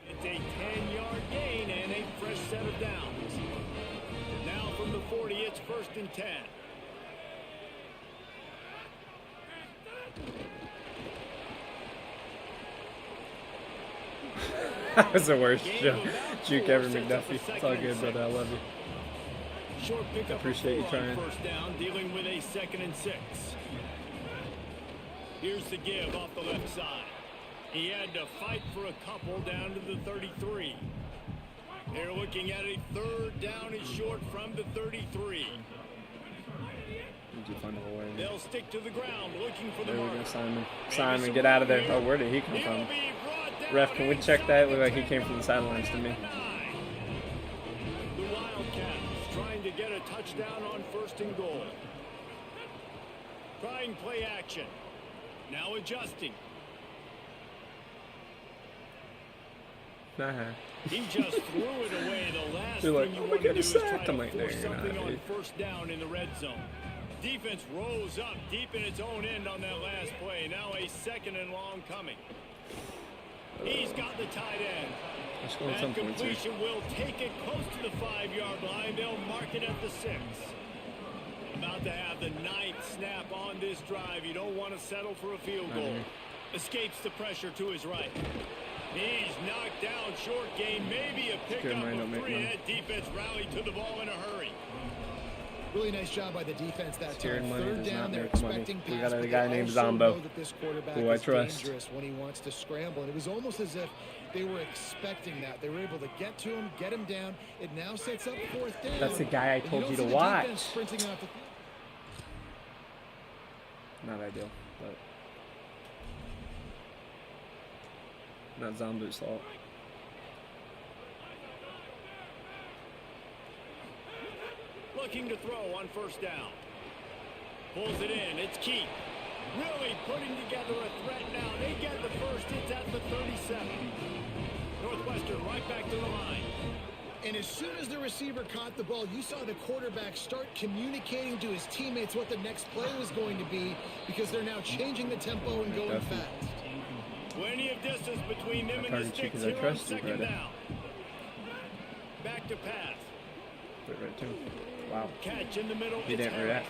B: It's a 10-yard gain and a fresh set of downs. Now from the 40, it's 1st and 10.
A: That was the worst juke ever, McDuffie. It's all good, brother. I love you.
B: Short pickup.
A: Appreciate you trying.
B: First down, dealing with a 2nd and 6. Here's the give off the left side. He had to fight for a couple down to the 33. They're looking at a 3rd down and short from the 33.
A: Did you find a hole right
B: They'll stick to the ground looking for the
A: There we
B: mark.
A: go, Simon. Simon, get out of there. Oh, where did he come from? Ref, can we check that? It looked like he came from the sidelines to me.
B: The Wildcats trying to get a touchdown on 1st and goal. Trying play action. Now adjusting.
A: Nah.
B: He just threw it away. The last
A: You're like,
B: thing you
A: oh, we
B: want to
A: got
B: do
A: a
B: is try
A: sack.
B: to
A: I'm like,
B: force
A: no, you're not,
B: something on
A: dude.
B: 1st down in the red zone. Defense rose up deep in its own end on that last play. Now a 2nd and long coming. He's got the tight end. That completion will take it close to the 5-yard line. They'll mark it at the 6. About to have the 9th snap on this drive. You don't want to settle for a field goal. Escapes the pressure to his right. He's knocked down, short gain, maybe a pickup of 3. That defense rallied to the ball in a hurry.
D: Really nice job by the defense that time.
A: Money
D: 3rd
A: does
D: down,
A: not
D: they're
A: make money.
D: expecting
A: We
D: pass,
A: got a
D: but
A: guy
D: they
A: named
D: also
A: Zombo,
D: know that this quarterback
A: who I
D: is
A: trust.
D: dangerous when he wants to scramble. And it was almost as if they were expecting that. They were able to get to him, get him down. It now sets up 4th down.
A: That's the guy I told you to watch. Not ideal, but not Zombo's fault.
B: Looking to throw on 1st down. Pulls it in. It's Keith. Really putting together a threat now. They get the first. It's at the 37. Northwestern right back to the line.
D: And as soon as the receiver caught the ball, you saw the quarterback start communicating to his teammates what the next play was going to be, because they're now changing the tempo and going fast.
B: Plenty of distance between them and the sticks here on 2nd down. Back to pass.
A: Right too. Wow.
B: Catch in the middle.
A: He didn't react.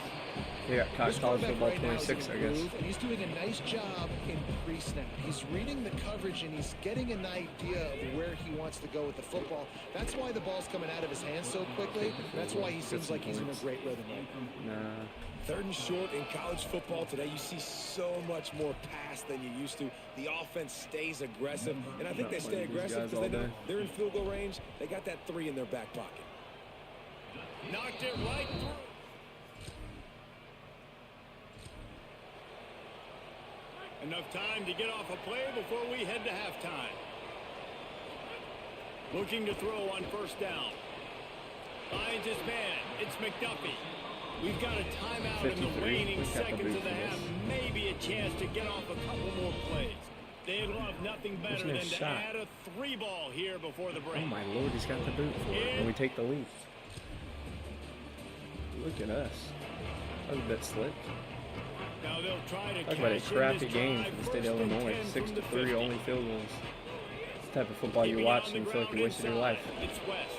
A: He got caught college football 26, I guess.
D: And he's doing a nice job in pre-snap. He's reading the coverage and he's getting an idea of where he wants to go with the football. That's why the ball's coming out of his hands so quickly. That's why he seems like he's in a great rhythm right now.
A: Nah.
C: 3rd and short in college football today. You see so much more pass than you used to. The offense stays aggressive, and I think they stay aggressive because they're in field goal range. They got that 3 in their back pocket.
B: Knocked it right through. Enough time to get off a play before we head to halftime. Looking to throw on 1st down. Finds his man. It's McDuffie. We've got a timeout in the
A: 53.
B: waning
A: We've got the
B: seconds
A: boot
B: of the
A: for
B: half.
A: this.
B: Maybe a chance to get off a couple more plays. They'd love nothing better
A: no
B: than to
A: shot.
B: add a 3-ball here before the break.
A: Oh my lord, he's got the boot for it, and we take the lead. Look at us. That was a bit slick.
B: Now they'll try to
A: Talk about a
B: cash in
A: crappy
B: this
A: game
B: drive.
A: for the state
B: First
A: of
B: and
A: Illinois.
B: 10 from the
A: 6-3,
B: 50.
A: only field goals. It's the type of football you
B: Keeping it
A: watch
B: on the
A: and you feel like you
B: ground
A: wasted your
B: inside.
A: life.
B: It's West.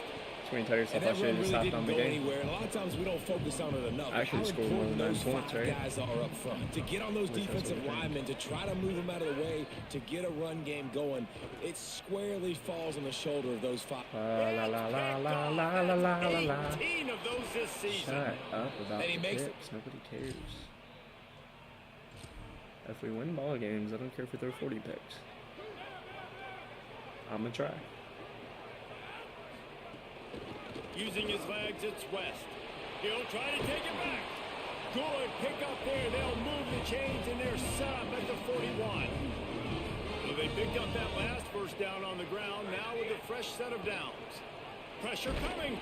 A: That's when you tell yourself
C: And
A: I
C: that
A: should
C: run
A: have just
C: really
A: hopped on
C: didn't
A: the
C: go
A: game.
C: anywhere. And a lot of times we don't focus on it enough.
A: I could've
C: How
A: scored more than
C: important
A: 9
C: those
A: points,
C: five
A: right?
C: guys are up front. To get on those
A: At least that's
C: defensive
A: what I think.
C: linemen, to try to move them out of the way, to get a run game going, it squarely falls on the shoulder of those five.
A: La la la la la la la la la la.
B: 18 of those this season.
A: Shut up about
C: And he
A: the
C: makes
A: picks. Nobody cares. If we win ball games, I don't care if we throw 40 picks. I'm gonna try.
B: Using his legs, it's West. He'll try to take it back. Good pick up there. They'll move the chains and they're set up at the 41. Well, they picked up that last first down on the ground, now with a fresh set of downs. Pressure coming.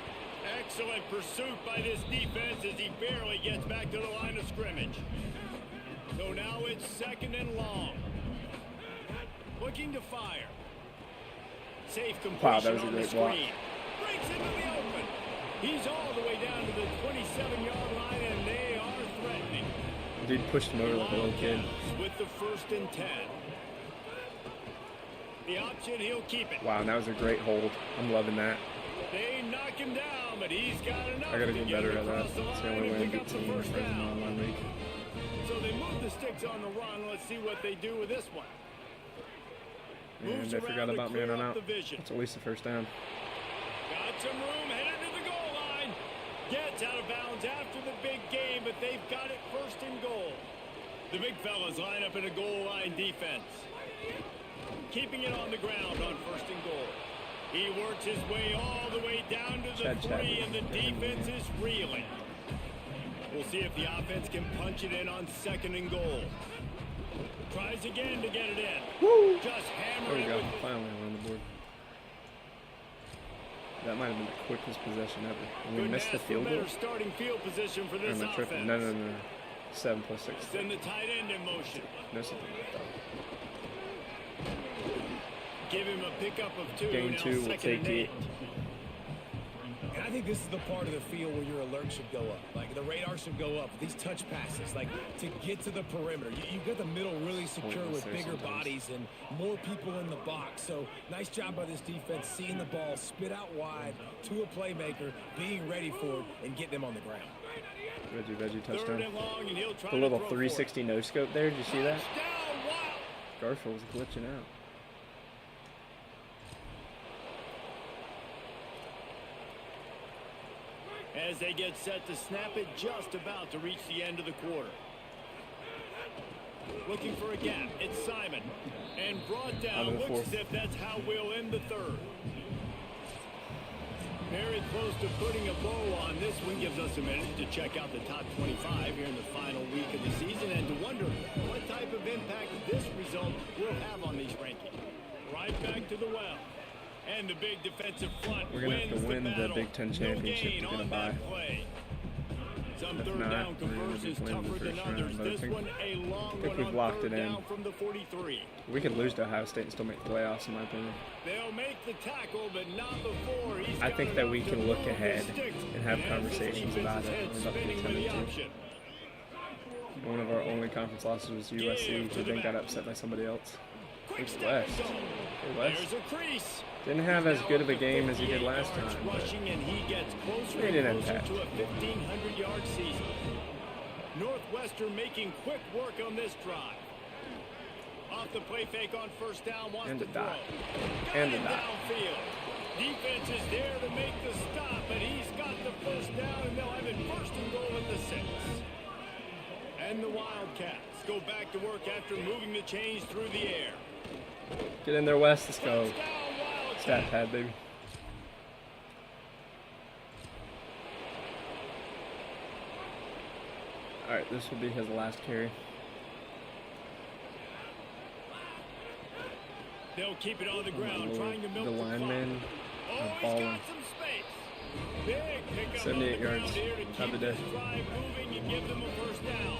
B: Excellent pursuit by this defense as he barely gets back to the line of scrimmage. So now it's second and long. Looking to fire. Safe completion
A: Wow, that was a
B: on the
A: great block.
B: screen. Breaks into the open. He's all the way down to the 27-yard line, and they are threatening.
A: Dude pushed him over like a little kid.
B: Wildcats with the 1st and 10. The option, he'll keep it.
A: Wow, and that was a great hold. I'm loving that.
B: They knock him down, but he's got enough
A: I gotta
B: to
A: get
B: get
A: better
B: him
A: at that.
B: across the
A: That's the
B: line
A: only way
B: and
A: I
B: pick
A: beat
B: up the
A: teams
B: first
A: in
B: down.
A: online league.
B: So they move the sticks on the run. Let's see what they do with this one.
A: And
B: Moves
A: they
B: around
A: forgot
B: to
A: about me
B: clear
A: running
B: up
A: out.
B: the vision.
A: That's at least the first down.
B: Got some room, headed to the goal line. Gets out of bounds after the big game, but they've got it 1st and goal. The big fellas line up in a goal line defense. Keeping it on the ground on 1st and goal. He works his way all the way down to the
A: Chad
B: 3, and the
A: Chadwick.
B: defense is reeling. We'll see if the offense can punch it in on 2nd and goal. Tries again to get it in.
A: Woo!
B: Just
A: There
B: hammer
A: we
B: it
A: go.
B: with
A: Finally, we're on the board. That might have been the quickest possession ever. And we
B: Couldn't
A: missed the
B: ask for
A: field goal.
B: better starting field position for
A: Or
B: this
A: am I tripping?
B: offense.
A: No. 7 plus 6.
B: Send the tight end in motion.
A: No, something like that.
B: Give him a pickup of 2.
A: Game
B: now
A: 2, we'll
B: 2nd
A: take
B: and
A: it.
B: 8.
C: And I think this is the part of the field where your alert should go up. Like, the radar should go up. These touch passes, like, to get to the perimeter. You've got the middle really secure
A: Pointless
C: with
A: there
C: bigger
A: sometimes.
C: bodies and more people in the box. So, nice job by this defense, seeing the ball, spit out wide to a playmaker, being ready for it, and getting him on the ground.
A: Veggie
B: 3rd
A: touchdown.
B: and long, and he'll try
A: The little
B: to throw for it.
A: 360 no scope there. Did you see that?
B: Touchdown, Wild.
A: Garfield was glitching out.
B: As they get set to snap it, just about to reach the end of the quarter. Looking for a gap. It's Simon. And brought
A: Out
B: down.
A: of the
B: Looks
A: fourth.
B: as if that's how we'll end the 3rd. Very close to putting a bow on this one. Gives us a minute to check out the top 25 here in the final week of the season and to wonder what type of impact this result will have on these rankings. Right back to the well. And the big defensive front
A: We're gonna have to
B: wins
A: win the
B: battle.
A: Big Ten
B: No
A: championship
B: gain
A: to get a
B: on
A: bye.
B: that play. Some
A: If
B: 3rd
A: not,
B: down
A: we're gonna
B: conversions
A: be playing the
B: tougher than
A: first round,
B: others.
A: but I
B: This
A: think-
B: one a long
A: think
B: one
A: we've
B: on
A: locked
B: 3rd
A: it in.
B: down from the 43.
A: We could lose to Ohio State and still make the playoffs, in my opinion.
B: They'll make the tackle, but not before. He's
A: I
B: got
A: think that
B: enough
A: we
B: to
A: can look
B: move the
A: ahead
B: sticks.
A: and have
B: As
A: conversations
B: this
A: about
B: defense's
A: it.
B: head
A: We're about to be
B: spinning
A: 10
B: with the
A: and 2.
B: option.
A: One of our only conference losses was USC, who then got upset by somebody else.
B: Quick
A: Who's
B: step
A: West?
B: and goal.
A: Hey, West.
B: There's a crease.
A: Didn't have as
B: Now
A: good of a
B: up to
A: game as he did
B: 58
A: last
B: yards
A: time, but
B: rushing, and he gets closer
A: made
B: and
A: an
B: closer
A: impact.
B: to a 1,500-yard season. Northwestern making quick work on this drive. Off the play fake on 1st down, wants
A: And
B: to
A: a
B: throw.
A: dot.
B: Got
A: And a
B: him
A: dot.
B: downfield. Defense is there to make the stop, but he's got the 1st down, and they'll have it 1st and goal at the 6. And the Wildcats go back to work after moving the chains through the air.
A: Get in there, West. Let's go.
B: Touchdown, Wildcats.
A: Stat pad, baby. All right, this will be his last carry.
B: They'll keep it on the ground,
A: Lord.
B: trying to milk
A: The
B: the clock.
A: linemen
B: Oh,
A: are
B: he's
A: balling.
B: got some space. Big Pick up
A: 78
B: on the ground
A: yards.
B: here to
A: Have a
B: keep
A: day.
B: this drive moving and give them a first down.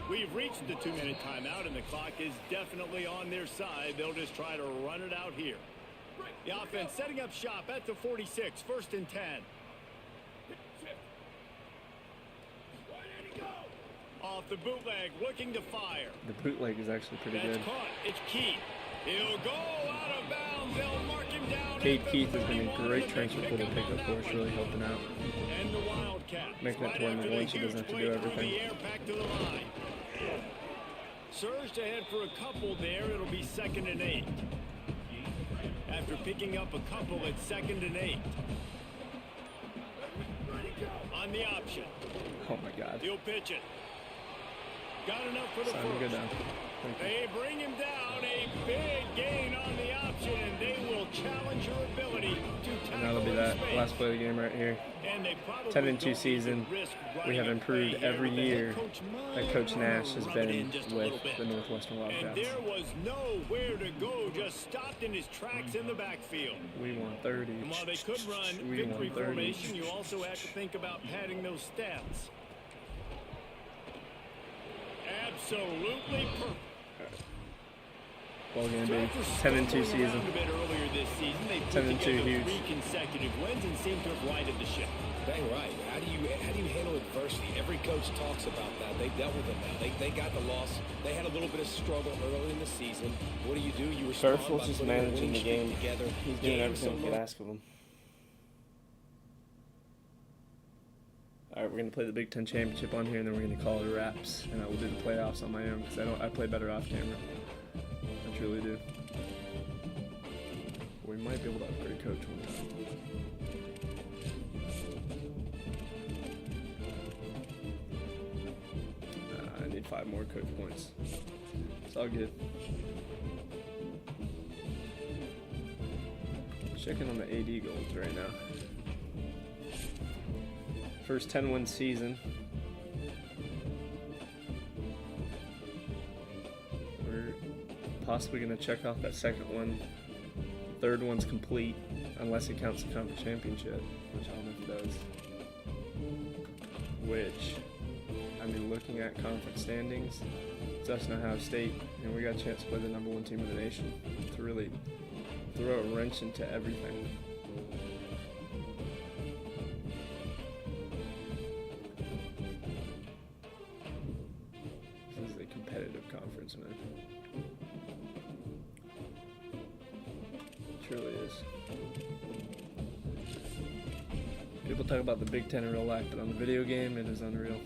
B: We've reached the 2-minute timeout, and the clock is definitely on their side. They'll just try to run it out here. The offense setting up shop at the 46, 1st and 10. Off the bootleg, looking to fire.
A: The bootleg is actually pretty
B: That's
A: good.
B: caught. It's Keith. He'll go out of bounds. They'll mark him down.
A: Cade
B: at the
A: Keith has been a
B: 31,
A: great
B: and
A: transfer
B: they
A: portal
B: pick up
A: pickup
B: on
A: for
B: that
A: us, really
B: one.
A: helping out.
B: And the Wildcats.
A: Making it to where
B: after
A: once
B: the
A: he doesn't have to
B: huge
A: do
B: play through
A: everything.
B: the air, back to the line. Surged ahead for a couple there. It'll be 2nd and 8. After picking up a couple at 2nd and 8. On the option.
A: Oh my God.
B: He'll pitch it. Got enough for the
A: Simon,
B: first.
A: good down. Thank you.
B: They bring him down. A big gain on the option, and they will challenge your ability to tackle
A: And that'll be
B: in
A: that
B: space.
A: last play of the game right here.
B: And they probably
A: 10-2
B: don't
A: season.
B: even risk
A: We
B: running
A: have
B: a
A: improved
B: play here,
A: every
B: but the
A: year
B: head coach
A: that Coach
B: might
A: Nash has
B: rub it
A: been
B: in just a little
A: with
B: bit.
A: the Northwestern
B: And
A: Wildcats.
B: there was nowhere to go, just stopped in his tracks in the backfield.
A: We won 30.
B: And while they could run
A: We won
B: victory
A: 30.
B: formation, you also have to think about padding those stats. Absolutely perfect.
A: Ball game, baby.
B: After
A: 10-2
B: stumbling
A: season.
B: around a bit earlier this season, they put
A: 10-2
B: together
A: huge.
B: 3 consecutive wins and seem to have righted the ship.
C: Dang right. How do you handle adversity? Every coach talks about that. They dealt with it now. They got the loss. They had a little bit of struggle early in the season. What do? You respond
A: Sherfield's
C: by
A: just
C: putting a
A: managing
C: winning
A: the
C: streak
A: game.
C: together.
A: He's doing
C: Gain
A: everything we
C: some
A: could ask of him. All right, we're gonna play the Big Ten championship on here, and then we're gonna call it wraps, and I will do the playoffs on my own because I play better off camera. I truly do. We might be able to upgrade coach one time. I need 5 more coach points. It's all good. Checking on the AD goals right now. First 10-win season. We're possibly going to check off that second one. Third one's complete, unless it counts the conference championship, which I don't know if it does. Which, I mean, looking at conference standings, it's us and Ohio State, and we got a chance to play the #1 team in the nation to really throw a wrench into everything. This is a competitive conference, man. It truly is. People talk about the Big Ten in real life, but on the video game, it is unreal.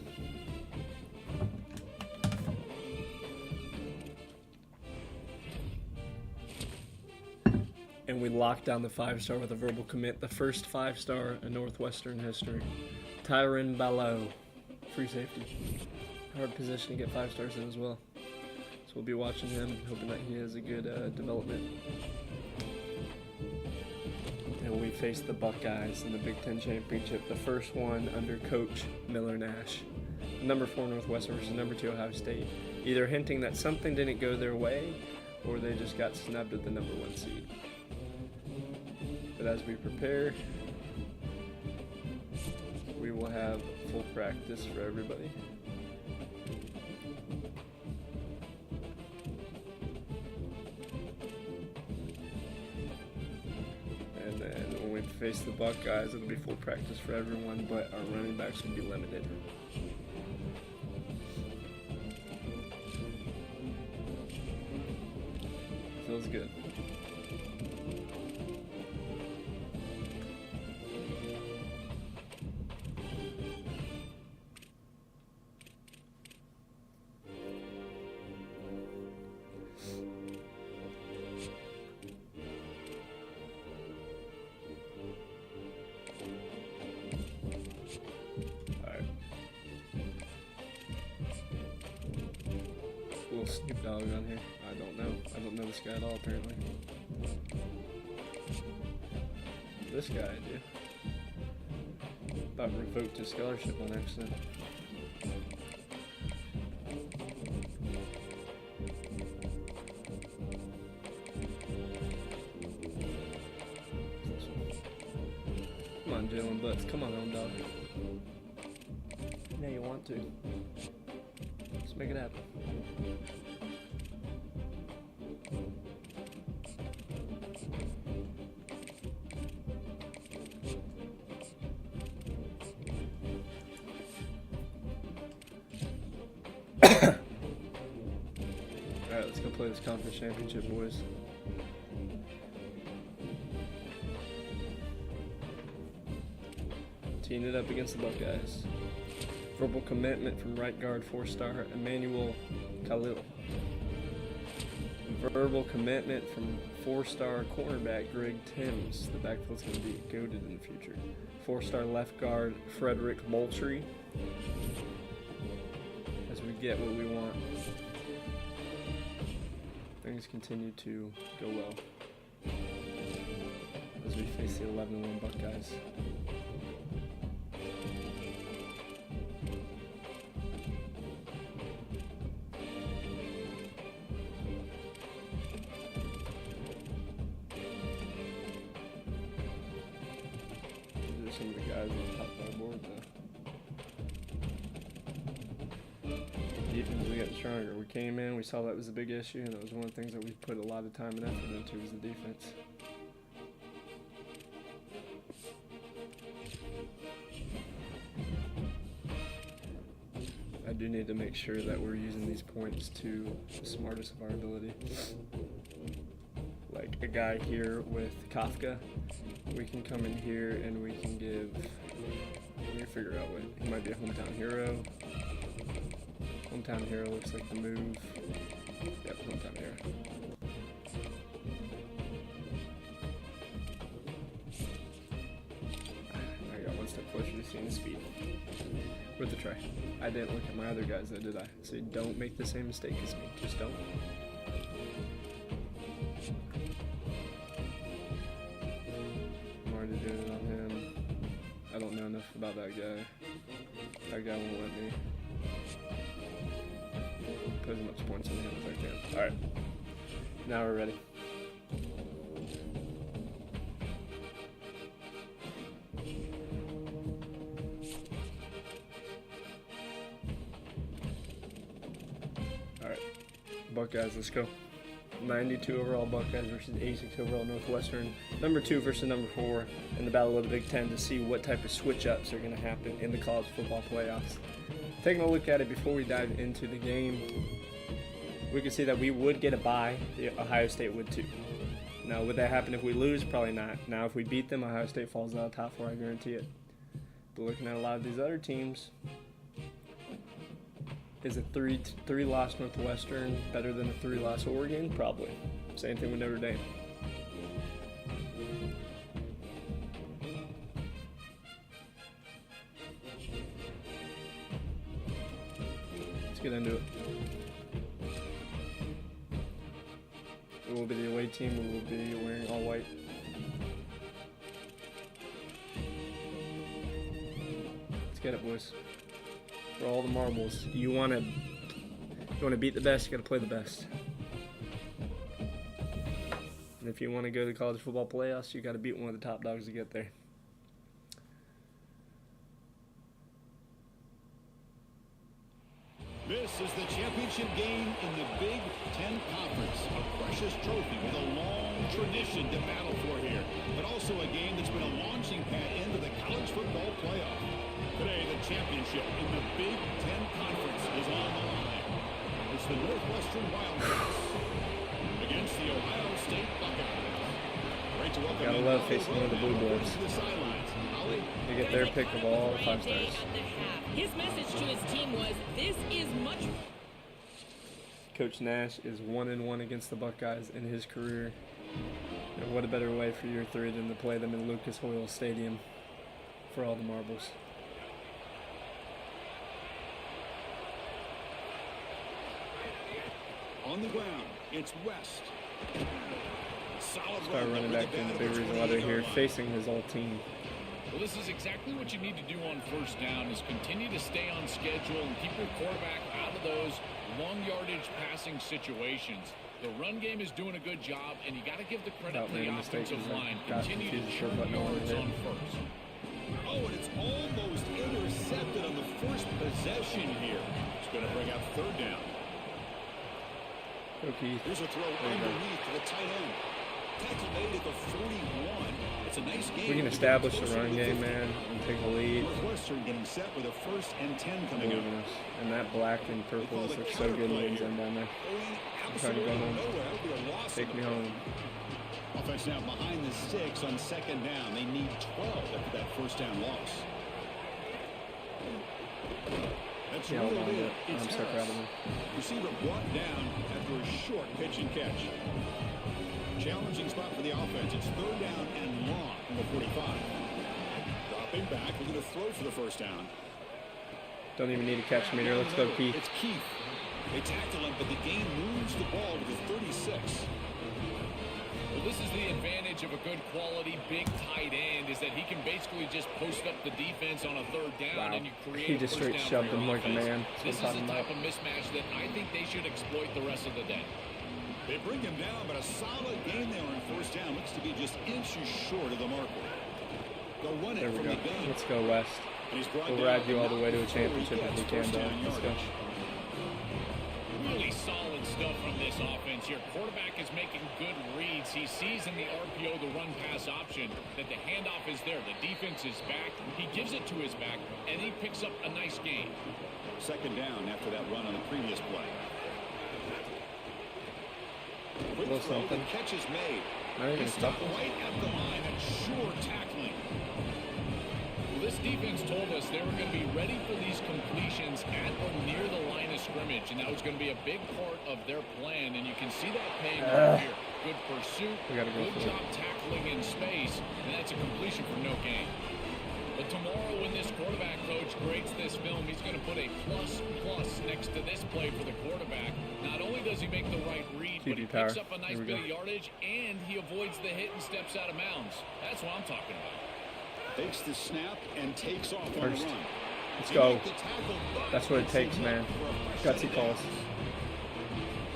A: And we locked down the 5-star with a verbal commit, the first 5-star in Northwestern history. Tyron Ballow, free safety. Hard position to get 5 stars in as well. So we'll be watching him, hoping that he has a good development. And we face the Buckeyes in the Big Ten Championship, the first one under Coach Miller Nash. Number 4 Northwestern versus number 2 Ohio State. Either hinting that something didn't go their way, or they just got snubbed at the #1 seed. But as we prepare, we will have full practice for everybody. And then when we face the Buckeyes, it'll be full practice for everyone, but our running backs will be limited. Feels good. Little Snoop Dogg on here. I don't know. I don't know this guy at all, apparently. This guy I do. About revoked his scholarship on accident. Come on, Jalen Butts. Come on, home dog. Yeah, you want to. Let's make it happen. Alright, let's go play this conference championship, boys. Teeing it up against the Buckeyes. Verbal commitment from right guard 4-star Emmanuel Khalil. Verbal commitment from 4-star cornerback Greg Timms. The backfield's going to be goated in the future. 4-star left guard Frederick Moultrie. As we get what we want. Things continue to go well as we face the 11-1 Buckeyes. These are some of the guys on the top of our board, though. Defense was getting stronger. We came in, we saw that was a big issue, and that was one of the things that we put a lot of time and effort into was the defense. I do need to make sure that we're using these points to the smartest of our ability. Like a guy here with Kafka, we can come in here and we can give, we can figure out what, he might be a hometown hero. Hometown hero looks like the move. Yep, hometown hero. I got one step closer to seeing the speed. With the try. I didn't look at my other guys though, did I? So don't make the same mistake as me. Just don't. I'm already doing it on him. I don't know enough about that guy. That guy won't let me put as much points on him as I can. Alright. Now we're ready. Alright. Buckeyes, let's go. 92 overall Buckeyes versus 86 overall Northwestern. Number 2 versus number 4 in the Battle of the Big Ten to see what type of switch-ups are going to happen in the college football playoffs. Taking a look at it before we dive into the game, we can see that we would get a bye. Ohio State would too. Now, would that happen if we lose? Probably not. Now, if we beat them, Ohio State falls out of top 4, I guarantee it. But looking at a lot of these other teams, is a three-loss Northwestern better than a 3-loss Oregon? Probably. Same thing with Notre Dame. Let's get into it. We will be the away team. We will be wearing all white. Let's get it, boys. For all the marbles. You want to beat the best, you got to play the best. And if you want to go to the college football playoffs, you got to beat one of the top dogs to get there.
B: This is the championship game in the Big Ten Conference. A precious trophy with a long tradition to battle for here, but also a game that's been a launching pad into the college football playoff. Today, the championship in the Big Ten Conference is on the line. It's the Northwestern Wildcats against the Ohio State Buckeyes. Great to welcome
A: Gotta love facing one of the Blue Bloods. They get their pick of all 5 stars.
E: His message to his team was, this is much...
A: Coach Nash is 1-1 against the Buckeyes in his career. And what a better way for year 3 than to play them in Lucas Oil Stadium for all the marbles.
B: On the ground, it's West. Solid
A: Start running back in the big reason why they're here, facing his old team.
F: Well, this is exactly what you need to do on first down, is continue to stay on schedule and keep your quarterback out of those long yardage passing situations. The run game is doing a good job, and you got to give the credit to the offensive line. Continue to churn yards on first.
B: possession here. It's going to bring up third down.
A: Okay.
B: Here's a throw underneath to the tight end. Tackle made at the 41. It's a nice game.
A: We can establish the run game, man, and take a lead.
B: Northwestern getting set with a 1st and 10 coming up.
A: And that black and purple looks so good in the end zone down there. I'm trying to go home. Take me home.
B: Offense now behind the sticks on 2nd down. They need 12 after that 1st down loss. That's
A: Yeah,
B: reeled in.
A: I'm
B: It's
A: so proud of him.
B: Receiver brought down after a short pitch and catch. Challenging spot for the offense. It's 3rd down and long from the 45. Dropping back. We're going to throw for the 1st down.
A: Don't even need a catch meter. Let's go, Keith.
B: It's Keith. They tackle him, but the game moves the ball to the 36.
F: Well, this is the advantage of a good quality big tight end, is that he can basically just post up the defense on a 3rd down, and you create
A: He just straight shoved him like a man.
F: This is the type of mismatch that I think they should exploit the rest of the day.
B: They bring him down, but a solid gain there on 1st down. Looks to be just inches short of the marker. They'll run it from the gun.
A: Let's go, West. We'll ride you all the way to a championship if we can, though. Let's go.
F: Really solid stuff from this offense. Your quarterback is making good reads. He sees in the RPO the run-pass option that the handoff is there. The defense is back. He gives it to his back, and he picks up a nice gain.
B: 2nd down after that run on the previous play. Quick throw, the catch is made. He stopped right at the line and sure tackling.
F: Well, this defense told us they were going to be ready for these completions at or near the line of scrimmage, and that was going to be a big part of their plan, and you can see that paying off here. Good pursuit, good job tackling in space, and that's a completion for no gain. But tomorrow when this quarterback coach grades this film, he's going to put a plus next to this play for the quarterback. Not only does he make the right read, but he picks up a nice bit of yardage, and he avoids the hit and steps out of bounds. That's what I'm talking about.
B: Takes the snap and takes off on the run.
A: Let's go. That's what it takes, man. Gutsy calls.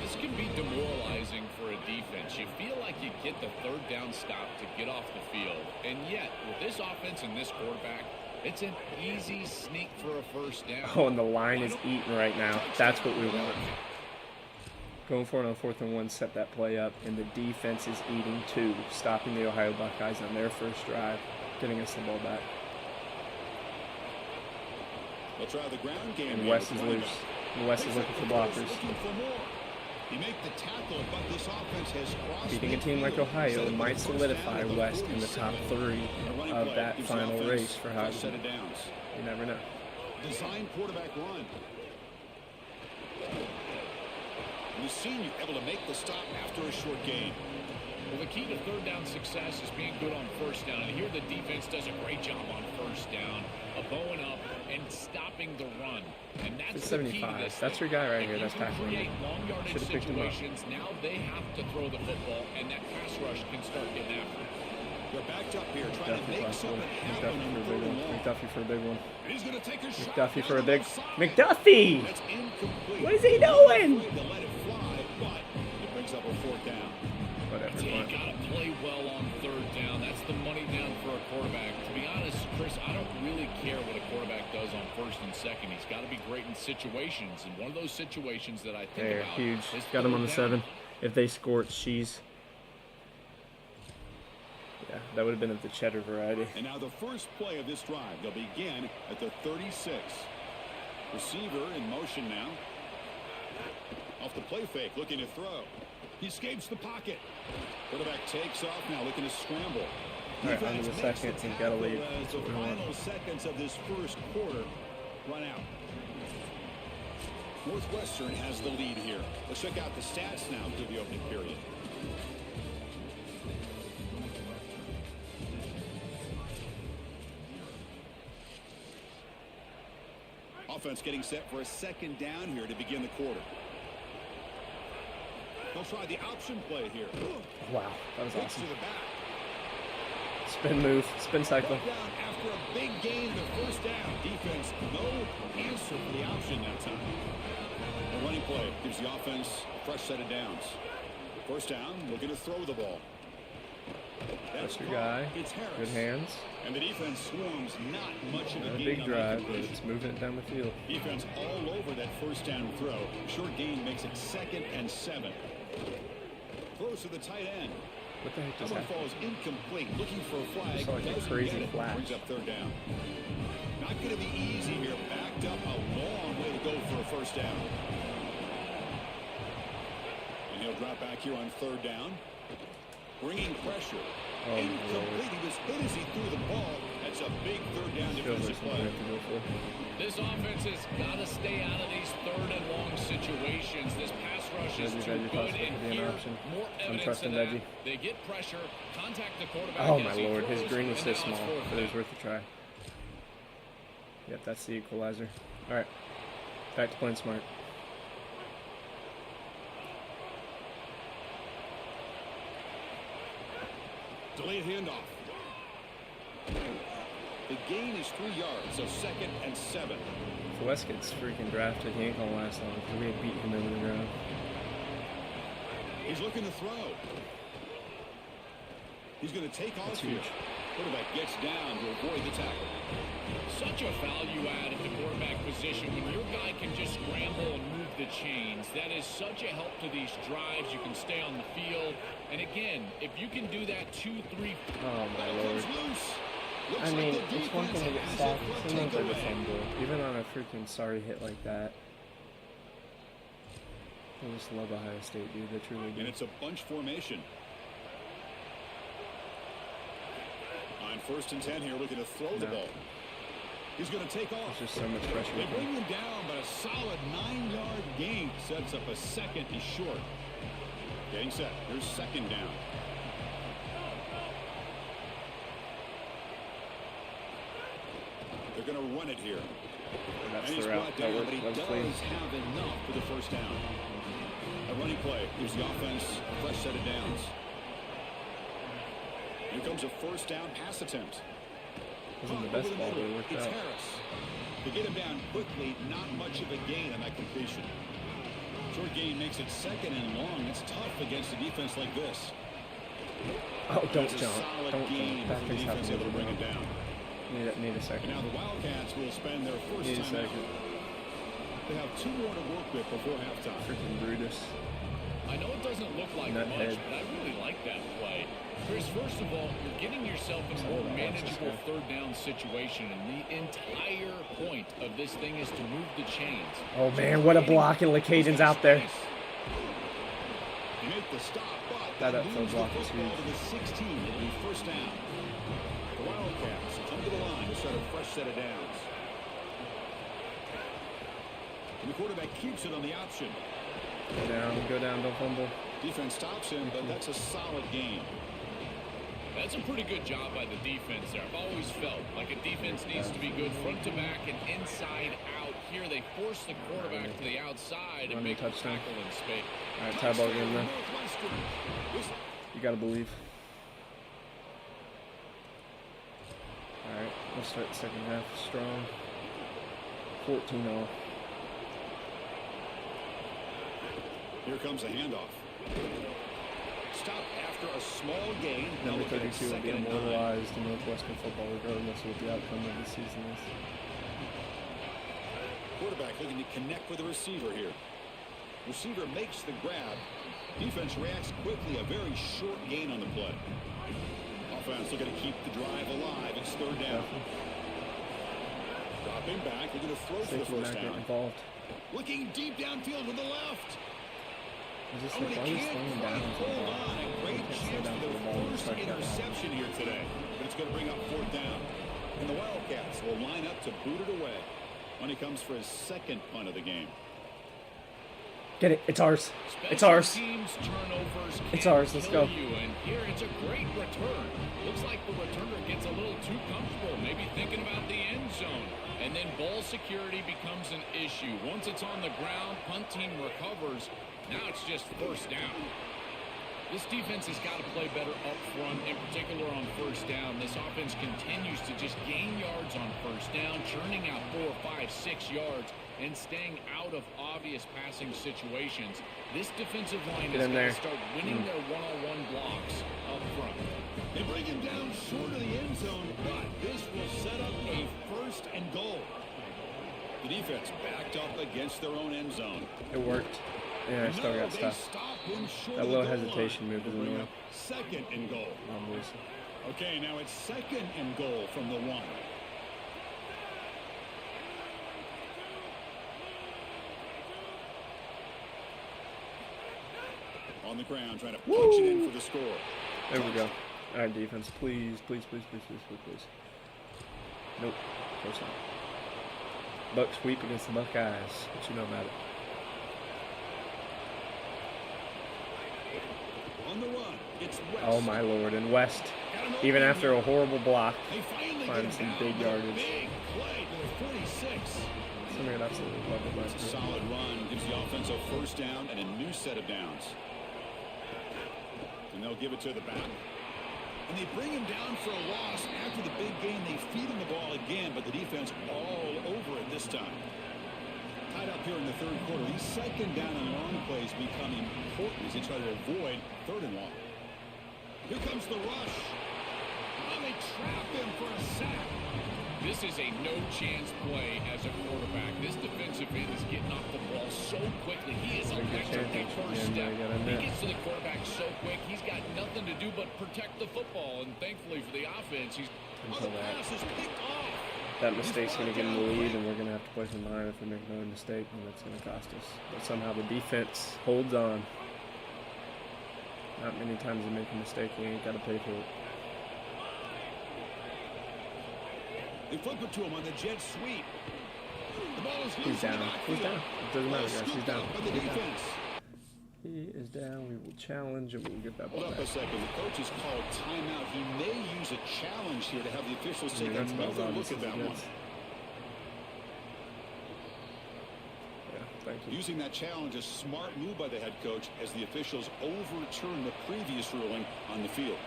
F: This can be demoralizing for a defense. You feel like you get the 3rd down stop to get off the field. And yet, with this offense and this quarterback, it's an easy sneak for a 1st down.
A: Oh, and the line is eating right now. That's what we want. Going for it on 4th and 1, set that play up. And the defense is eating too, stopping the Ohio Buckeyes on their 1st drive, getting us the ball back.
B: They'll try the ground game.
A: And West is loose. And West is looking for blockers.
B: You make the tackle, but this offense has crossed.
A: Beating a team like Ohio might solidify West in the top 3 of that final race for Heisman. You never know.
B: Design quarterback run. We've seen you able to make the stop after a short gain.
F: Well, the key to 3rd down success is being good on 1st down. And here the defense does a great job on 1st down, bowing up and stopping the run. And that's the key to this.
A: That's your guy right here. That's tackling.
F: Create long yardage situations. Now they have to throw the football, and that pass rush can start getting after it.
B: They're backed up here, trying to make something happen on 3rd and long.
A: McDuffie for a big one.
B: He's going to take a shot.
A: McDuffie for a big. McDuffie!
B: That's incomplete.
A: What is he doing?
B: To let it fly, but it brings up a 4th down.
A: Whatever.
F: You got to play well on 3rd down. That's the money down for a quarterback. To be honest, Chris, I don't really care what a quarterback does on 1st and 2nd. He's got to be great in situations, and one of those situations that I think about
A: huge.
F: is
A: Got him on the 7.
F: 3rd down.
A: If they score, it's cheese. Yeah, that would have been of the cheddar variety.
B: And now the first play of this drive. They'll begin at the 36. Receiver in motion now. Off the play fake, looking to throw. He escapes the pocket. Quarterback takes off now, looking to scramble.
A: All right, on to the 2nd, and got to lead.
B: As the final seconds of this 1st quarter run out. Northwestern has the lead here. Let's check out the stats now through the opening period. Offense getting set for a 2nd down here to begin the quarter. They'll try the option play here.
A: Wow, that was awesome.
B: To the back.
A: Spin move, spin cycle.
B: Down after a big gain, the 1st down. Defense, no answer for the option that time. The running play gives the offense a fresh set of downs. 1st down, looking to throw the ball.
A: That's your guy. Good hands.
B: And the defense swarms not much of a
A: Not a
B: gain
A: big
B: on
A: drive,
B: that
A: but it's moving it down the field.
B: defense all over that first down throw. Short gain makes it 2nd and 7. Close to the tight end.
A: What the heck
B: That
A: just
B: one
A: happened?
B: falls incomplete. Looking for a flag.
A: Saw like a
B: Doesn't
A: crazy
B: get it.
A: flash.
B: Brings up 3rd down. Not going to be easy here. Backed up a long way to go for a first down. And he'll drop back here on 3rd down. Bringing pressure.
A: Oh,
B: Incomplete. He was hit as he threw the ball. That's a big 3rd down defensive play.
F: This offense has got to stay out of these 3rd and long situations. This pass rush is too good, and here, more evidence of that. They get pressure, contact the quarterback.
A: Oh my lord, his green was so small, but it was worth a try. Yep, that's the equalizer. All right, back to playing smart.
B: Delayed handoff. The gain is 3 yards, so 2nd and 7.
A: If West gets freaking drafted, he ain't gonna last long because we had beat him into the ground.
B: He's looking to throw. He's going to take off
A: That's
B: here.
A: huge.
B: Quarterback gets down to avoid the tackle.
F: Such a value add at the quarterback position when your guy can just scramble and move the chains. That is such a help to these drives. You can stay on the field. And again, if you can do that 2, 3.
A: Oh my lord.
B: Looks
A: I mean,
B: like the
A: it's one thing to get
B: defense
A: sacked,
B: has it for a
A: sometimes like a
B: takeaway.
A: fumble. Even on a freaking sorry hit like that. I just love Ohio State, dude. They truly do.
B: And it's a bunch formation. On 1st and 10 here, looking to throw the ball. He's going to take off.
A: There's just so much pressure.
B: They bring him down, but a solid 9-yard gain sets up a 2nd and short. Getting set. Here's 2nd down. They're going to run it here.
A: That's
B: And he's
A: the route.
B: brought down, but he
A: That was
B: does
A: clean.
B: have enough for the first down. A running play gives the offense a fresh set of downs. Here comes a first down pass attempt.
A: Wasn't the best ball, but it worked
B: It's
A: out.
B: Harris. To get him down quickly, not much of a gain on that completion. Short gain makes it 2nd and long. It's tough against a defense like this.
A: Oh, don't
B: That's a
A: jump.
B: solid
A: Don't
B: gain
A: jump. That
B: for the
A: thing's
B: defense able to bring
A: happening.
B: it down.
A: Need a
B: And
A: second.
B: now the Wildcats will spend their first
A: Need a
B: time out.
A: second.
B: They have 2 more to work with before halftime.
A: Freaking Brutus.
F: I know it doesn't look like
A: Nut
F: much,
A: head.
F: but I really like that play. Chris, first of all, you're getting yourself in a more manageable 3rd down situation, and the entire point of this thing is to move the chains.
A: Oh man, what a block, and LeCaden's out there.
B: They make the stop, but
A: That
B: they
A: upfield
B: lose the
A: block is
B: football
A: huge.
B: to the 16. It'll be first down. The Wildcats come to the line to start a fresh set of downs. And the quarterback keeps it on the option.
A: Go down, don't fumble.
B: Defense stops him, but that's a solid gain.
F: That's a pretty good job by the defense there. I've always felt like a defense needs to be good front to back and inside out. Here they force the quarterback to the outside and
A: Running
F: make a
A: touchdown.
F: tackle in space.
A: All right, tie ball game then.
B: Northwestern.
A: You gotta believe. All right, we'll start the second half strong. 14-0.
B: Here comes a handoff. Stop after a small gain.
A: Number
B: Now look at
A: 32 will be
B: 2nd and 9.
A: immortalized in Northwestern football regardless of what the outcome of the season is.
B: Quarterback looking to connect with the receiver here. Receiver makes the grab. Defense reacts quickly. A very short gain on the play. Offense looking to keep the drive alive. It's 3rd down. Dropping back. Looking to throw for the
A: Safety
B: first
A: back get
B: down.
A: involved.
B: Looking deep downfield with the left.
A: Is this
B: Oh,
A: like,
B: and
A: why
B: he
A: are you
B: can't
A: slowing
B: quite
A: down to the
B: hold
A: ball?
B: on. A
A: You
B: great
A: can't slow
B: chance
A: down
B: for
A: to the ball
B: their
A: and
B: first
A: start that out.
B: interception here today. But it's going to bring up 4th down. And the Wildcats will line up to boot it away when he comes for his 2nd punt of the game.
A: Get it. It's ours. It's
F: Special
A: ours.
F: teams turnovers
A: It's
F: can
A: ours. Let's
F: kill
A: go.
F: you, and here it's a great return. Looks like the returner gets a little too comfortable, maybe thinking about the end zone. And then ball security becomes an issue. Once it's on the ground, punt team recovers. Now it's just first down. This defense has got to play better up front, in particular on first down. This offense continues to just gain yards on first down, churning out 4, 5, 6 yards, and staying out of obvious passing situations. This defensive line has got to start winning their one-on-one blocks up front.
B: They bring him down short of the end zone, but this will set up a 1st and goal. The defense backed up against their own end zone.
A: It worked. Yeah, I still got stuff. That little hesitation move is annoying.
B: 2nd and goal.
A: Obviously.
B: Okay, now it's 2nd and goal from the 1. On the ground, trying to punch it in for the score.
A: There we go. All right, defense, please, please, please, please, please, please, please. Nope, of course not. Buck sweep against the Buckeyes. What you know about it?
B: On the run, it's West.
A: Oh my lord! And West, even after a horrible block, finds some big yardage.
B: Big play to the 46.
A: Something I'd absolutely love it.
B: It's a solid run, gives the offense a 1st down and a new set of downs. And they'll give it to the back. And they bring him down for a loss. After the big gain, they feed him the ball again, but the defense all over it this time. Tied up here in the 3rd quarter. These 2nd down and long plays become important as they try to avoid 3rd and long. Here comes the rush. Oh, they trap him for a sack.
F: This is a no-chance play as a quarterback. This defensive end is getting off the ball so quickly. He is electric at first step. He gets to the quarterback so quick, he's got nothing to do but protect the football. And thankfully for the offense, he's...
A: Until that mistake's going to get in the lead, and we're going to have to play from behind if we make another mistake, and that's going to cost us. But somehow the defense holds on. Not many times they make a mistake, you ain't got to pay for it.
B: They flip it to him on the jet sweep. The ball is
A: He's down. He's down. It doesn't matter, guys. He's down.
B: By the defense.
A: He is down. We will challenge, and we will get that ball
B: Hold up
A: back.
B: a second. The coach has called timeout. He may use a challenge here to have the officials take another look at that one.
A: Yeah, thank you.
B: Using that challenge, a smart move by the head coach as the officials overturn the previous ruling on the field.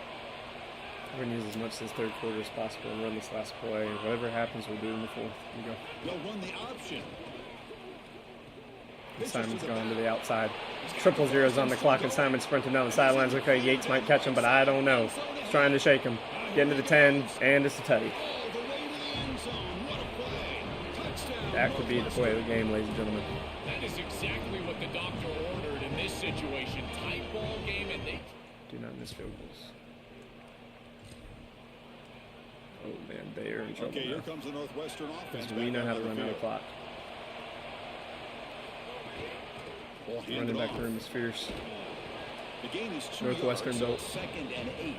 A: We're going to use as much this 3rd quarter as possible and run this last play. Whatever happens, we'll do it in the 4th. Here we go.
B: They'll run the option.
A: Simon's gone to the outside. 0-0's on the clock, and Simon's sprinting down the sidelines. Okay, Yates might catch him, but I don't know. He's trying to shake him. Getting to the 10, and it's a tutty. That could be the play of the game, ladies and gentlemen.
F: That is exactly what the doctor ordered in this situation. Tight ball game, and they...
A: Do not miss field goals. Oh, man, they are in trouble
B: Okay,
A: now.
B: here comes the Northwestern offense.
A: Because we know how to run out of clock. Running back room is fierce.
B: The gain is 2
A: Northwestern
B: yards,
A: built.
B: 2nd and 8.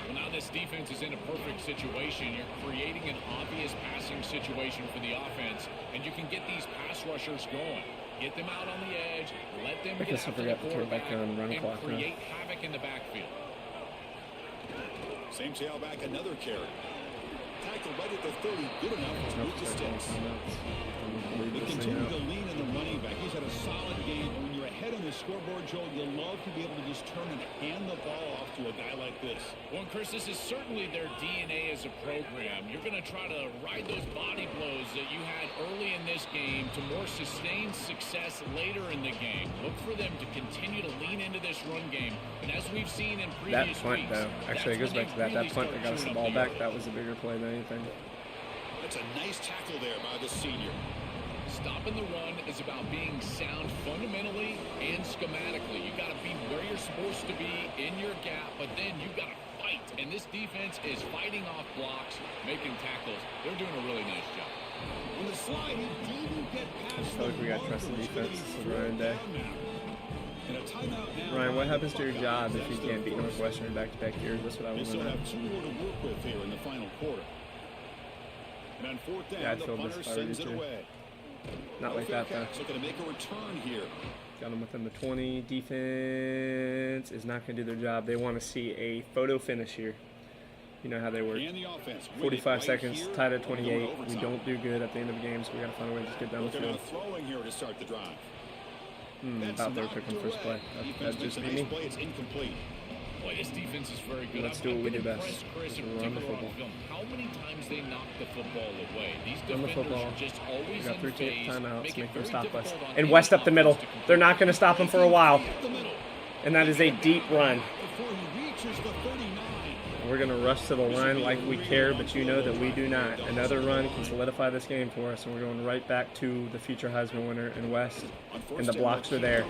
F: Well, now this defense is in a perfect situation. You're creating an obvious passing situation for the offense, and you can get these pass rushers going. Get them out on the edge, let them get after the quarterback, and create havoc in the backfield.
B: Same tailback, another carry. Tackle right at the 30, good enough to move the sticks. They continue to lean in the running back. He's had a solid game. And when you're ahead on the scoreboard, Joel, you love to be able to just turn and hand the ball off to a guy like this.
F: Well, Chris, this is certainly their DNA as a program. You're going to try to ride those body blows that you had early in this game to more sustained success later in the game. Look for them to continue to lean into this run game. And as we've seen in previous
A: that punt,
F: weeks,
A: though, actually, it goes back to that. That punt that got us the ball back, that was a bigger play than anything.
B: That's a nice tackle there by the senior.
F: Stopping the run is about being sound fundamentally and schematically. You got to be where you're supposed to be in your gap, but then you got to fight. And this defense is fighting off blocks, making tackles. They're doing a really nice job.
B: On the slide, he didn't get past
A: I feel like we got to trust the defense. This is Ryan Day.
B: And a timeout now.
A: Ryan, what happens to your job if you can't beat Northwestern in back-to-back years? That's what I
B: They
A: want to
B: still
A: know.
B: have 2 more to work with here in the final quarter. And on 4th down,
A: Yeah, I'd
B: the
A: feel
B: punter
A: this if I were
B: sends
A: you
B: it
A: too.
B: away.
A: Not like that, though.
B: So going to make a return here.
A: Got them within the 20. Defense is not going to do their job. They want to see a photo finish here. You know how they work.
B: And the offense.
A: 45 seconds,
B: here,
A: tied at
B: going
A: 28.
B: overtime.
A: We don't do good at the end of the game, so we got to find a way to just get down the
B: Looking
A: field.
B: at throwing here to start the drive.
A: Thought they were picking first play. That'd just be me.
F: Play, it's incomplete. Boy, this defense is very good.
A: Let's do what we do best.
F: Chris,
A: Run the football.
F: How many times they knock the football away? These
A: Run the
F: defenders
A: football.
F: are just always
A: We got 3 timeouts. Make them
F: very
A: stop us.
F: difficult on
A: And
F: any
A: West up the middle.
F: offense to complete.
A: They're not going to stop him for a while. And that is a deep run.
B: Before he reaches the 39.
A: We're going to rush to the line like we care, but you know that we do not. Another run can solidify this game for us, and we're going right back to the future Heisman winner in West. And the blocks are there.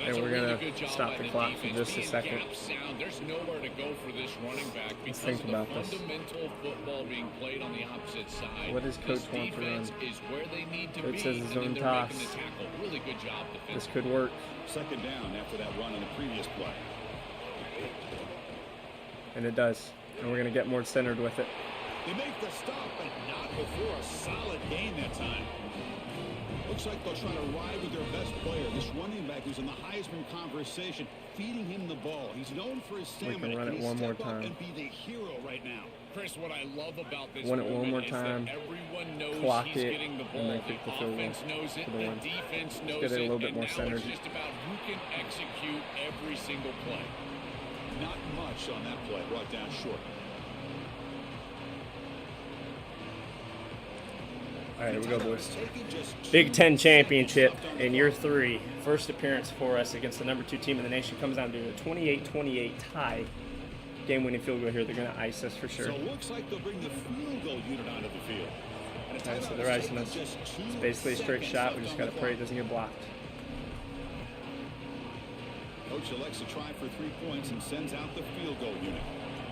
A: And we're going to stop the clock for just a second.
F: There's nowhere to go for this running back
A: Let's
F: because
A: think
F: of
A: about
F: the
A: this.
F: fundamental football being played on the opposite side.
A: What does Coach
F: This
A: want to run?
F: defense is where they need to
A: Coach
F: be,
A: says his
F: and then
A: own
F: they're
A: toss.
F: making the tackle. Really good job defensively.
A: This could work.
B: Second down after that run on the previous play.
A: And it does. And we're going to get more centered with it.
B: They make the stop, but not before a solid gain that time. Looks like they'll try to ride with their best player. This running back who's in the Heisman conversation, feeding him the ball. He's known for his
A: We
B: stamina.
A: can run it
B: Can he
A: one more
B: step up
A: time.
B: and be the hero right now?
F: Chris, what I love about this
A: Run it one
F: movement
A: more
F: is
A: time,
F: that everyone knows
A: clock
F: he's
A: it,
F: getting the
A: and
F: ball.
A: then kick the field goal
F: offense knows it,
A: for the
F: the
A: win.
F: defense knows
A: Get it a little bit
F: and
A: more
F: now
A: centered.
F: it's just about who can execute every single play.
B: Not much on that play. Brought down short.
A: All right, here we go, boys. Big Ten championship in year 3. First appearance for us against the number 2 team in the nation. Comes down to a 28-28 tie. Game-winning field goal here. They're going to ice us for sure.
B: So it looks like they'll bring the field goal unit onto the field. And a
A: All right, so
B: timeout
A: they're
B: is
A: icing
B: taken
A: us.
B: just 2
A: It's basically a straight
B: seconds
A: shot. We
B: left
A: just
B: on
A: got
B: the
A: to pray it
B: clock.
A: doesn't get blocked.
B: Coach elects to try for 3 points and sends out the field goal unit.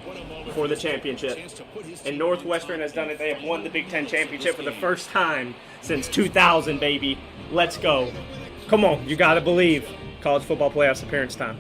B: What a moment
A: For the
B: this team.
A: championship.
B: Chance to put his
A: And
B: team
A: Northwestern
B: on
A: has
B: top
A: done it. They have won the Big Ten
B: and
A: championship for the
B: game.
A: first time since 2000, baby. Let's go. Come on, you got to believe. College football playoffs appearance time.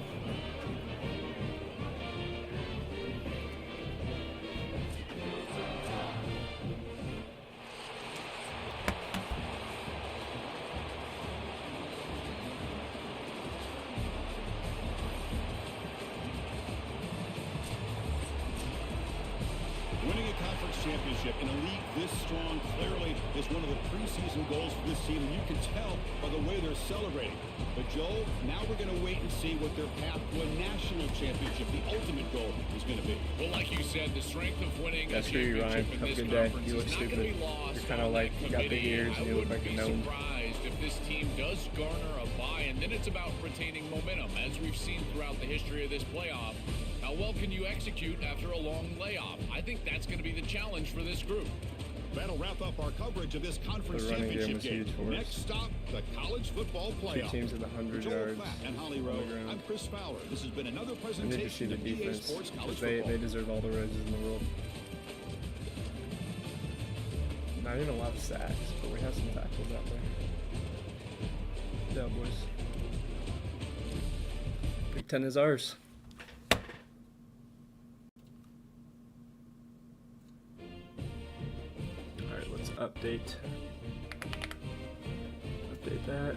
B: Winning a conference championship in a league this strong clearly is one of the preseason goals for this team, and you can tell by the way they're celebrating. But Joel, now we're going to wait and see what their path to a national championship, the ultimate goal, is going to be.
F: Well, like you said, the strength of winning
A: That's
F: a
A: for you, Ryan.
F: championship in
A: Have a
F: this
A: good day.
F: conference
A: You look
F: is not
A: stupid.
F: gonna be lost
A: You're kind of
F: on
A: like,
F: that
A: you got big
F: committee.
A: ears and you look like a
F: I
A: gnome.
F: wouldn't be surprised if this team does garner a bye, and then it's about retaining momentum, as we've seen throughout the history of this playoff. How well can you execute after a long layoff? I think that's going to be the challenge for this group.
B: That'll wrap up our coverage of this conference
A: The running game
B: championship
A: was
B: game.
A: huge for us.
B: Next stop, the college football
A: 2
B: playoff.
A: teams at the 100
B: Joel
A: yards.
B: Klatt and Holly
A: on the
B: Rowe,
A: ground.
B: I'm Chris Fowler. This has been another
A: I need to see
B: presentation
A: the
B: of EA
A: defense
B: Sports College
A: because
B: Football.
A: they deserve all the roses in the world. Not even a lot of sacks, but we have some tackles out there. Yeah, boys. Big Ten is ours. All right, let's update that.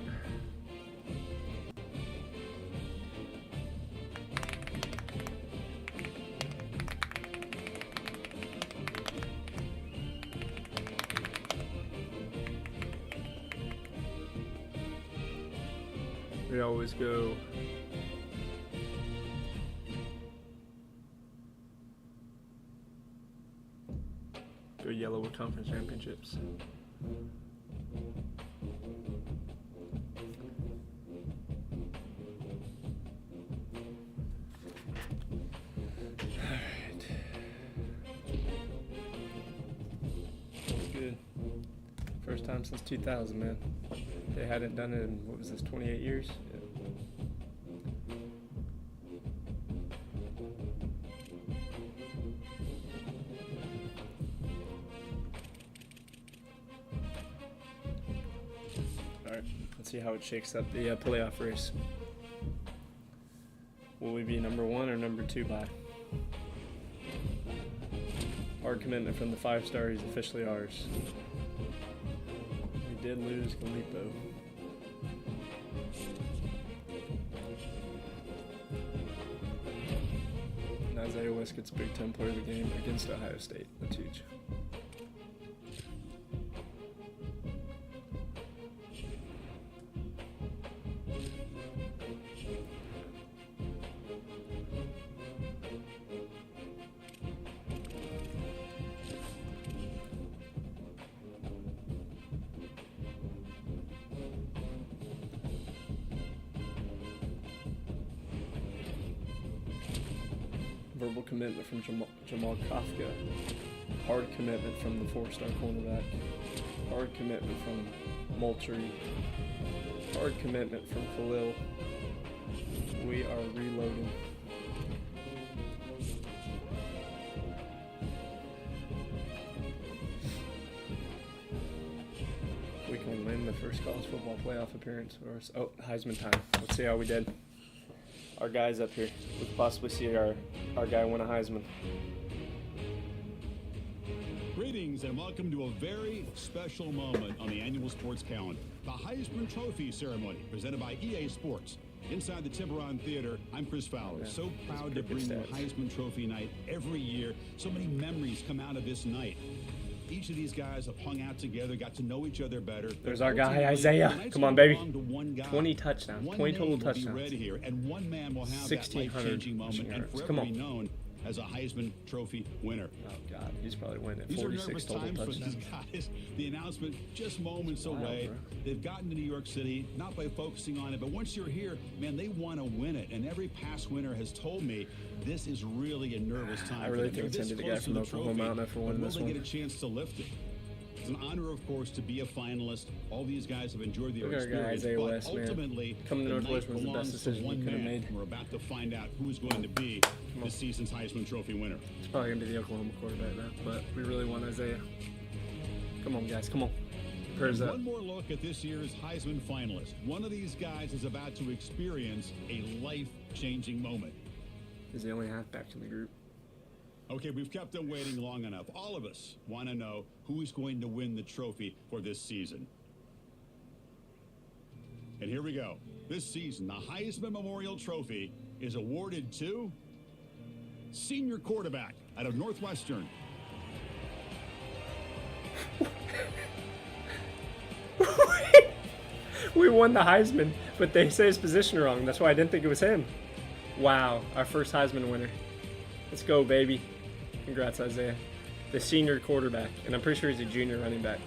A: We always go yellow with conference championships. Alright. That's good. First time since 2000, man. They hadn't done it in, what was this, 28 years? Yeah. Alright, let's see how it shakes up the playoff race. Will we be number 1 or number 2 by? Hard commitment from the 5-star, he's officially ours. We did lose Galipo. And Isaiah West gets Big Ten Player of the Game against Ohio State. That's huge. Verbal commitment from Jamal Kafka. Hard commitment from the 4-star cornerback. Hard commitment from Moultrie. Hard commitment from Khalil. We are reloading. We can win the first college football playoff appearance for us. Oh, Heisman time. Let's see how we did. Our guys up here. We could possibly see our guy win a Heisman.
G: Greetings and welcome to a very special moment on the annual sports calendar. The Heisman Trophy ceremony presented by EA Sports. Inside the Tiburon Theater, I'm Chris Fowler.
A: Yeah,
G: so proud to bring you Heisman Trophy night every year. So many memories come out of this night. Each of these guys have hung out together, got to know each other better.
A: There's our guy, Isaiah. Come on, baby. 20 touchdowns. 20 total touchdowns.
G: Read here, and one man will have that
A: 1,600
G: life-changing moment and forever
A: Come on.
G: be known as a Heisman Trophy winner.
A: Oh, God. He's probably winning.
G: These are
A: 46
G: nervous
A: total
G: times for
A: touchdowns.
G: these guys. The announcement just moments away.
A: bro.
G: They've gotten to New York City, not by focusing on it, but once you're here, man, they want to win it. And every past winner has told me this is really a nervous time.
A: I really
G: for them.
A: think
G: They're
A: it's
G: this
A: into the guy
G: close to
A: from Oklahoma. I don't know if we're winning
G: will
A: this
G: they
A: one.
G: get a chance to lift it? It's an honor, of course, to be a finalist. All these guys have enjoyed the
A: Look at our guy,
G: experience,
A: Isaiah
G: but
A: West, man.
G: ultimately,
A: Coming to
G: the
A: Northwestern
G: night
A: was the best
G: belongs to
A: decision he
G: one
A: could have
G: man.
A: made.
G: We're about to find out who's going to be this season's Heisman Trophy winner.
A: It's probably going to be the Oklahoma quarterback now, but we really want Isaiah. Come on, guys. Come on. Prayers up.
G: One more look at this year's Heisman finalist. One of these guys is about to experience a life-changing moment.
A: He's the only halfback in the group.
G: Okay, we've kept them waiting long enough. All of us want to know who is going to win the trophy for this season. And here we go. This season, the Heisman Memorial Trophy is awarded to senior quarterback out of Northwestern.
A: We won the Heisman, but they say his position wrong. That's why I didn't think it was him. Wow, our first Heisman winner. Let's go, baby. Congrats, Isaiah. The senior quarterback, and I'm pretty sure he's a junior running back.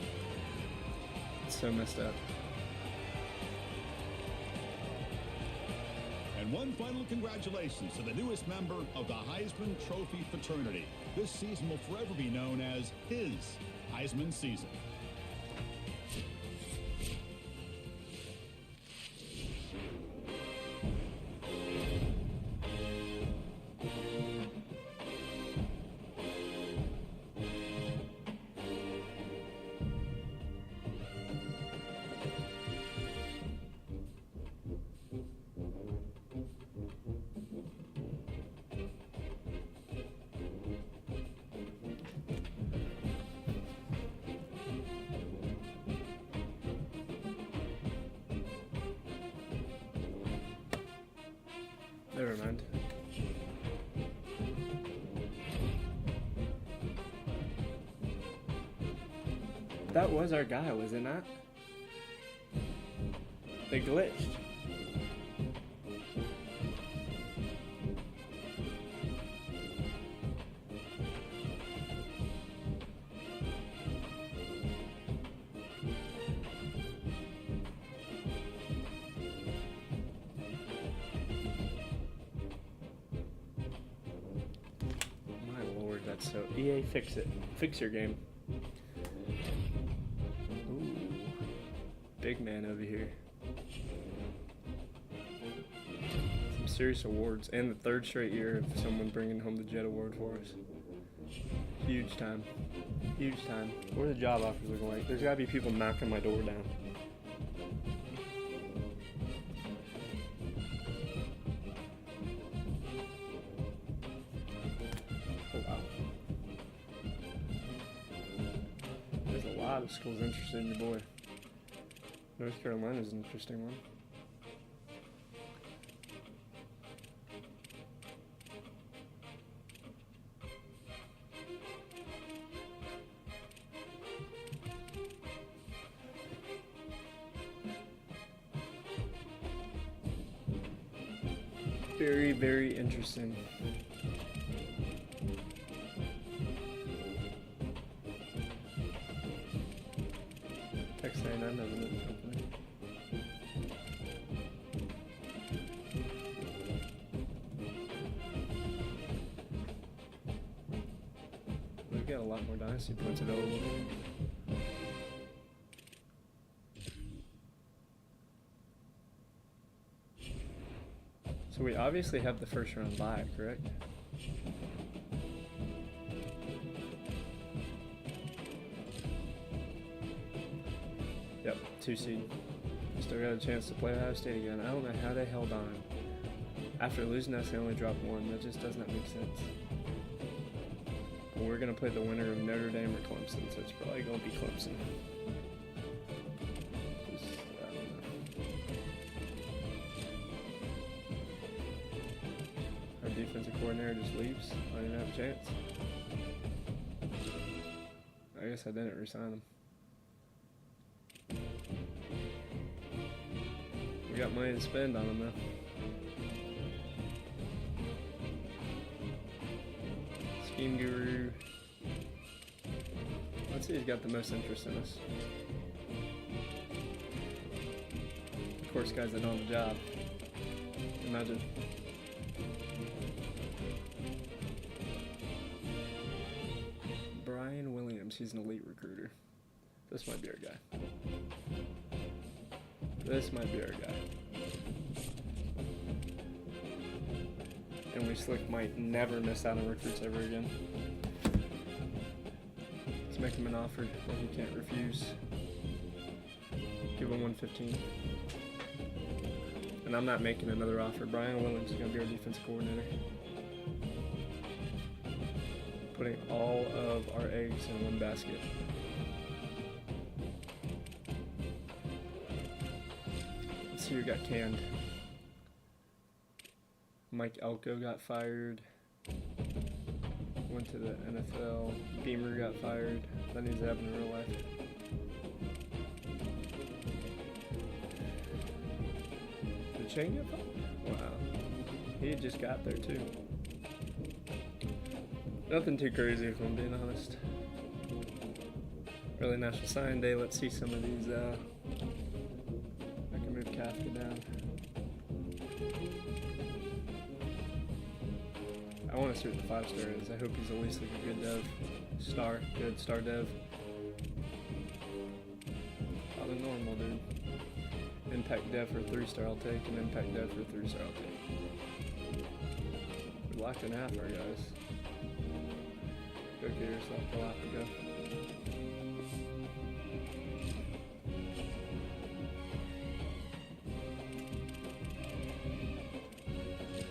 A: It's so messed up.
G: And one final congratulations to the newest member of the Heisman Trophy fraternity. This season will forever be known as his Heisman season.
A: Never mind. That was our guy, was it not? They glitched. My lord, that's so... EA, fix it. Fix your game. Ooh. Big man over here. Some serious awards. And the third straight year of someone bringing home the Jet Award for us. Huge time. Huge time. What are the job offers looking like? There's gotta be people knocking my door down. Oh, wow. There's a lot of schools interested in your boy. North Carolina's an interesting one. Very, very interesting. Text 99 doesn't look company. more dynasty points available. So we obviously have the first round bye, correct? Yep, 2 seed. Still got a chance to play Ohio State again. I don't know how they held on. After losing us, they only dropped 1. That just does not make sense. But we're going to play the winner of Notre Dame or Clemson, so it's probably going to be Clemson. Just, I don't know. Our defensive coordinator just leaves. I didn't have a chance. I guess I didn't resign him. We got money to spend on him though. Scheme Guru. Let's see who's got the most interest in us. Of course, guys that know the job. Imagine. Brian Williams, he's an elite recruiter. This might be our guy. This might be our guy. And we slick might never miss out on recruits ever again. Let's make him an offer that he can't refuse. Give him 115. And I'm not making another offer. Brian Williams is going to be our defensive coordinator. Putting all of our eggs in one basket. Let's see who got canned. Mike Elko got fired. Went to the NFL. Beamer got fired. That needs to happen in real life. Did Shane get fired? Wow. He just got there too. Nothing too crazy if I'm being honest. Early National Sign Day. Let's see some of these. I can move Kafka down. I want to see what the 5-star is. I hope he's at least like a good dev. Good star dev. Probably normal, dude. Impact dev for 3-star I'll take, and impact dev for 3-star I'll take. We locked in half our guys. Go get yourself a lap ago.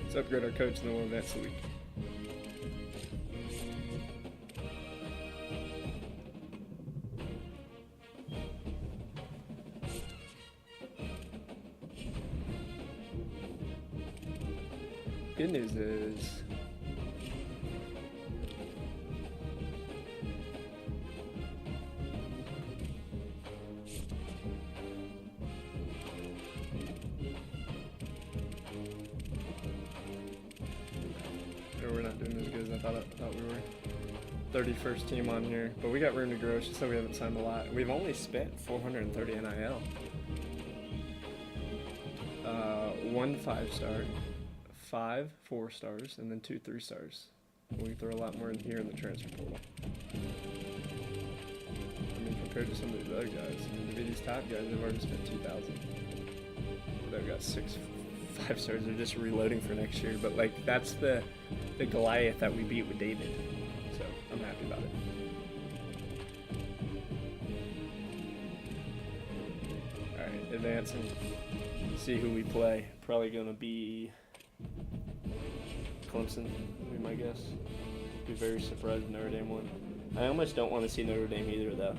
A: Let's upgrade our coach and then we'll advance the week. Good news is we're not doing as good as I thought we were. 31st team on here, but we got room to grow. It's just that we haven't signed a lot. We've only spent 430 NIL. 1 5-star, 5 4-stars, and then 2 3-stars. We can throw a lot more in here in the transfer portal. I mean, compared to some of these other guys, I mean, to be these top guys, they've already spent 2,000. They've got 6 5-stars. They're just reloading for next year. But like, that's the Goliath that we beat with David. So I'm happy about it. All right, advancing. See who we play. Probably gonna be Clemson, would be my guess. Be very surprised if Notre Dame won. I almost don't want to see Notre Dame either, though.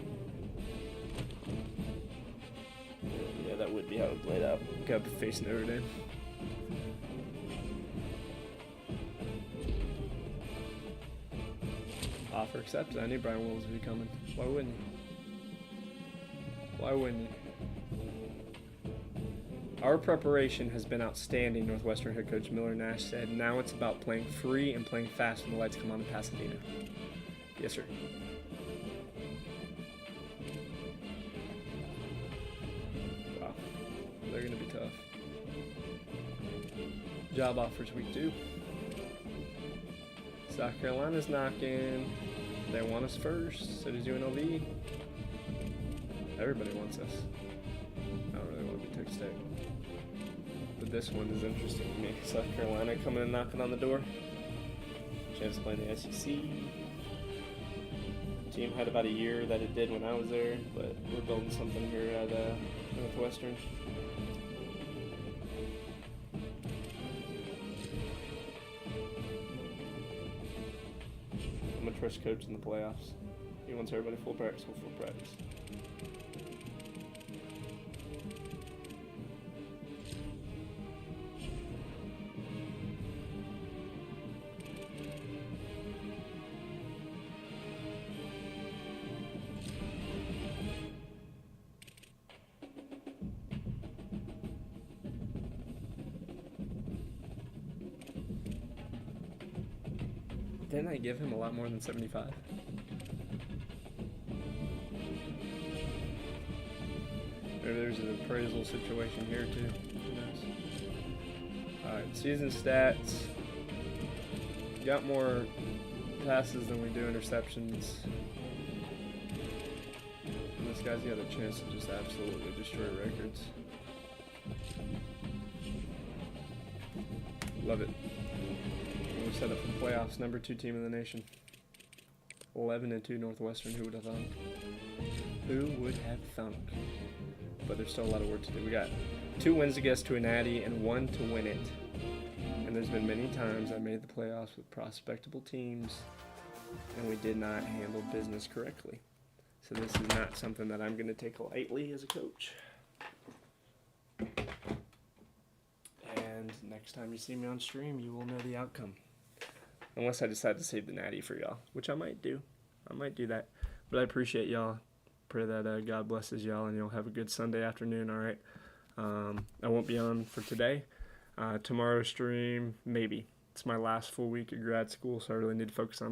A: Yeah, that would be how it played out. Got to face Notre Dame. Offer accepted. I knew Brian Williams would be coming. Why wouldn't he? Why wouldn't he? Our preparation has been outstanding, Northwestern head coach Miller Nash said. Now it's about playing free and playing fast when the lights come on in Pasadena. Yes, sir. Wow. They're going to be tough. Job offers week 2. South Carolina's knocking. They want us first. So does UNLV. Everybody wants us. I don't really want to be Texas Tech. But this one is interesting to me. South Carolina coming and knocking on the door. Chance to play in the SEC. Team had about a year that it did when I was there, but we're building something here at Northwestern. I'm a trust coach in the playoffs. He wants everybody full practice, full practice. Didn't I give him a lot more than 75? Maybe there's an appraisal situation here too. Who knows? Alright, season stats. Got more passes than we do interceptions. And this guy's got a chance to just absolutely destroy records. Love it. We're set up for the playoffs, number 2 team in the nation. 11-2 Northwestern, who would have thunk? Who would have thunk? But there's still a lot of work to do. We got 2 wins to get us to a natty and 1 to win it. And there's been many times I made the playoffs with prospectable teams and we did not handle business correctly. So this is not something that I'm going to take lightly as a coach. And next time you see me on stream, you will know the outcome. Unless I decide to save the natty for y'all, which I might do. I might do that. But I appreciate y'all. Pray that God blesses y'all and you'll have a good Sunday afternoon, all right? I won't be on for today. Tomorrow's stream, maybe. It's my last full week at grad school, so I really need to focus on that.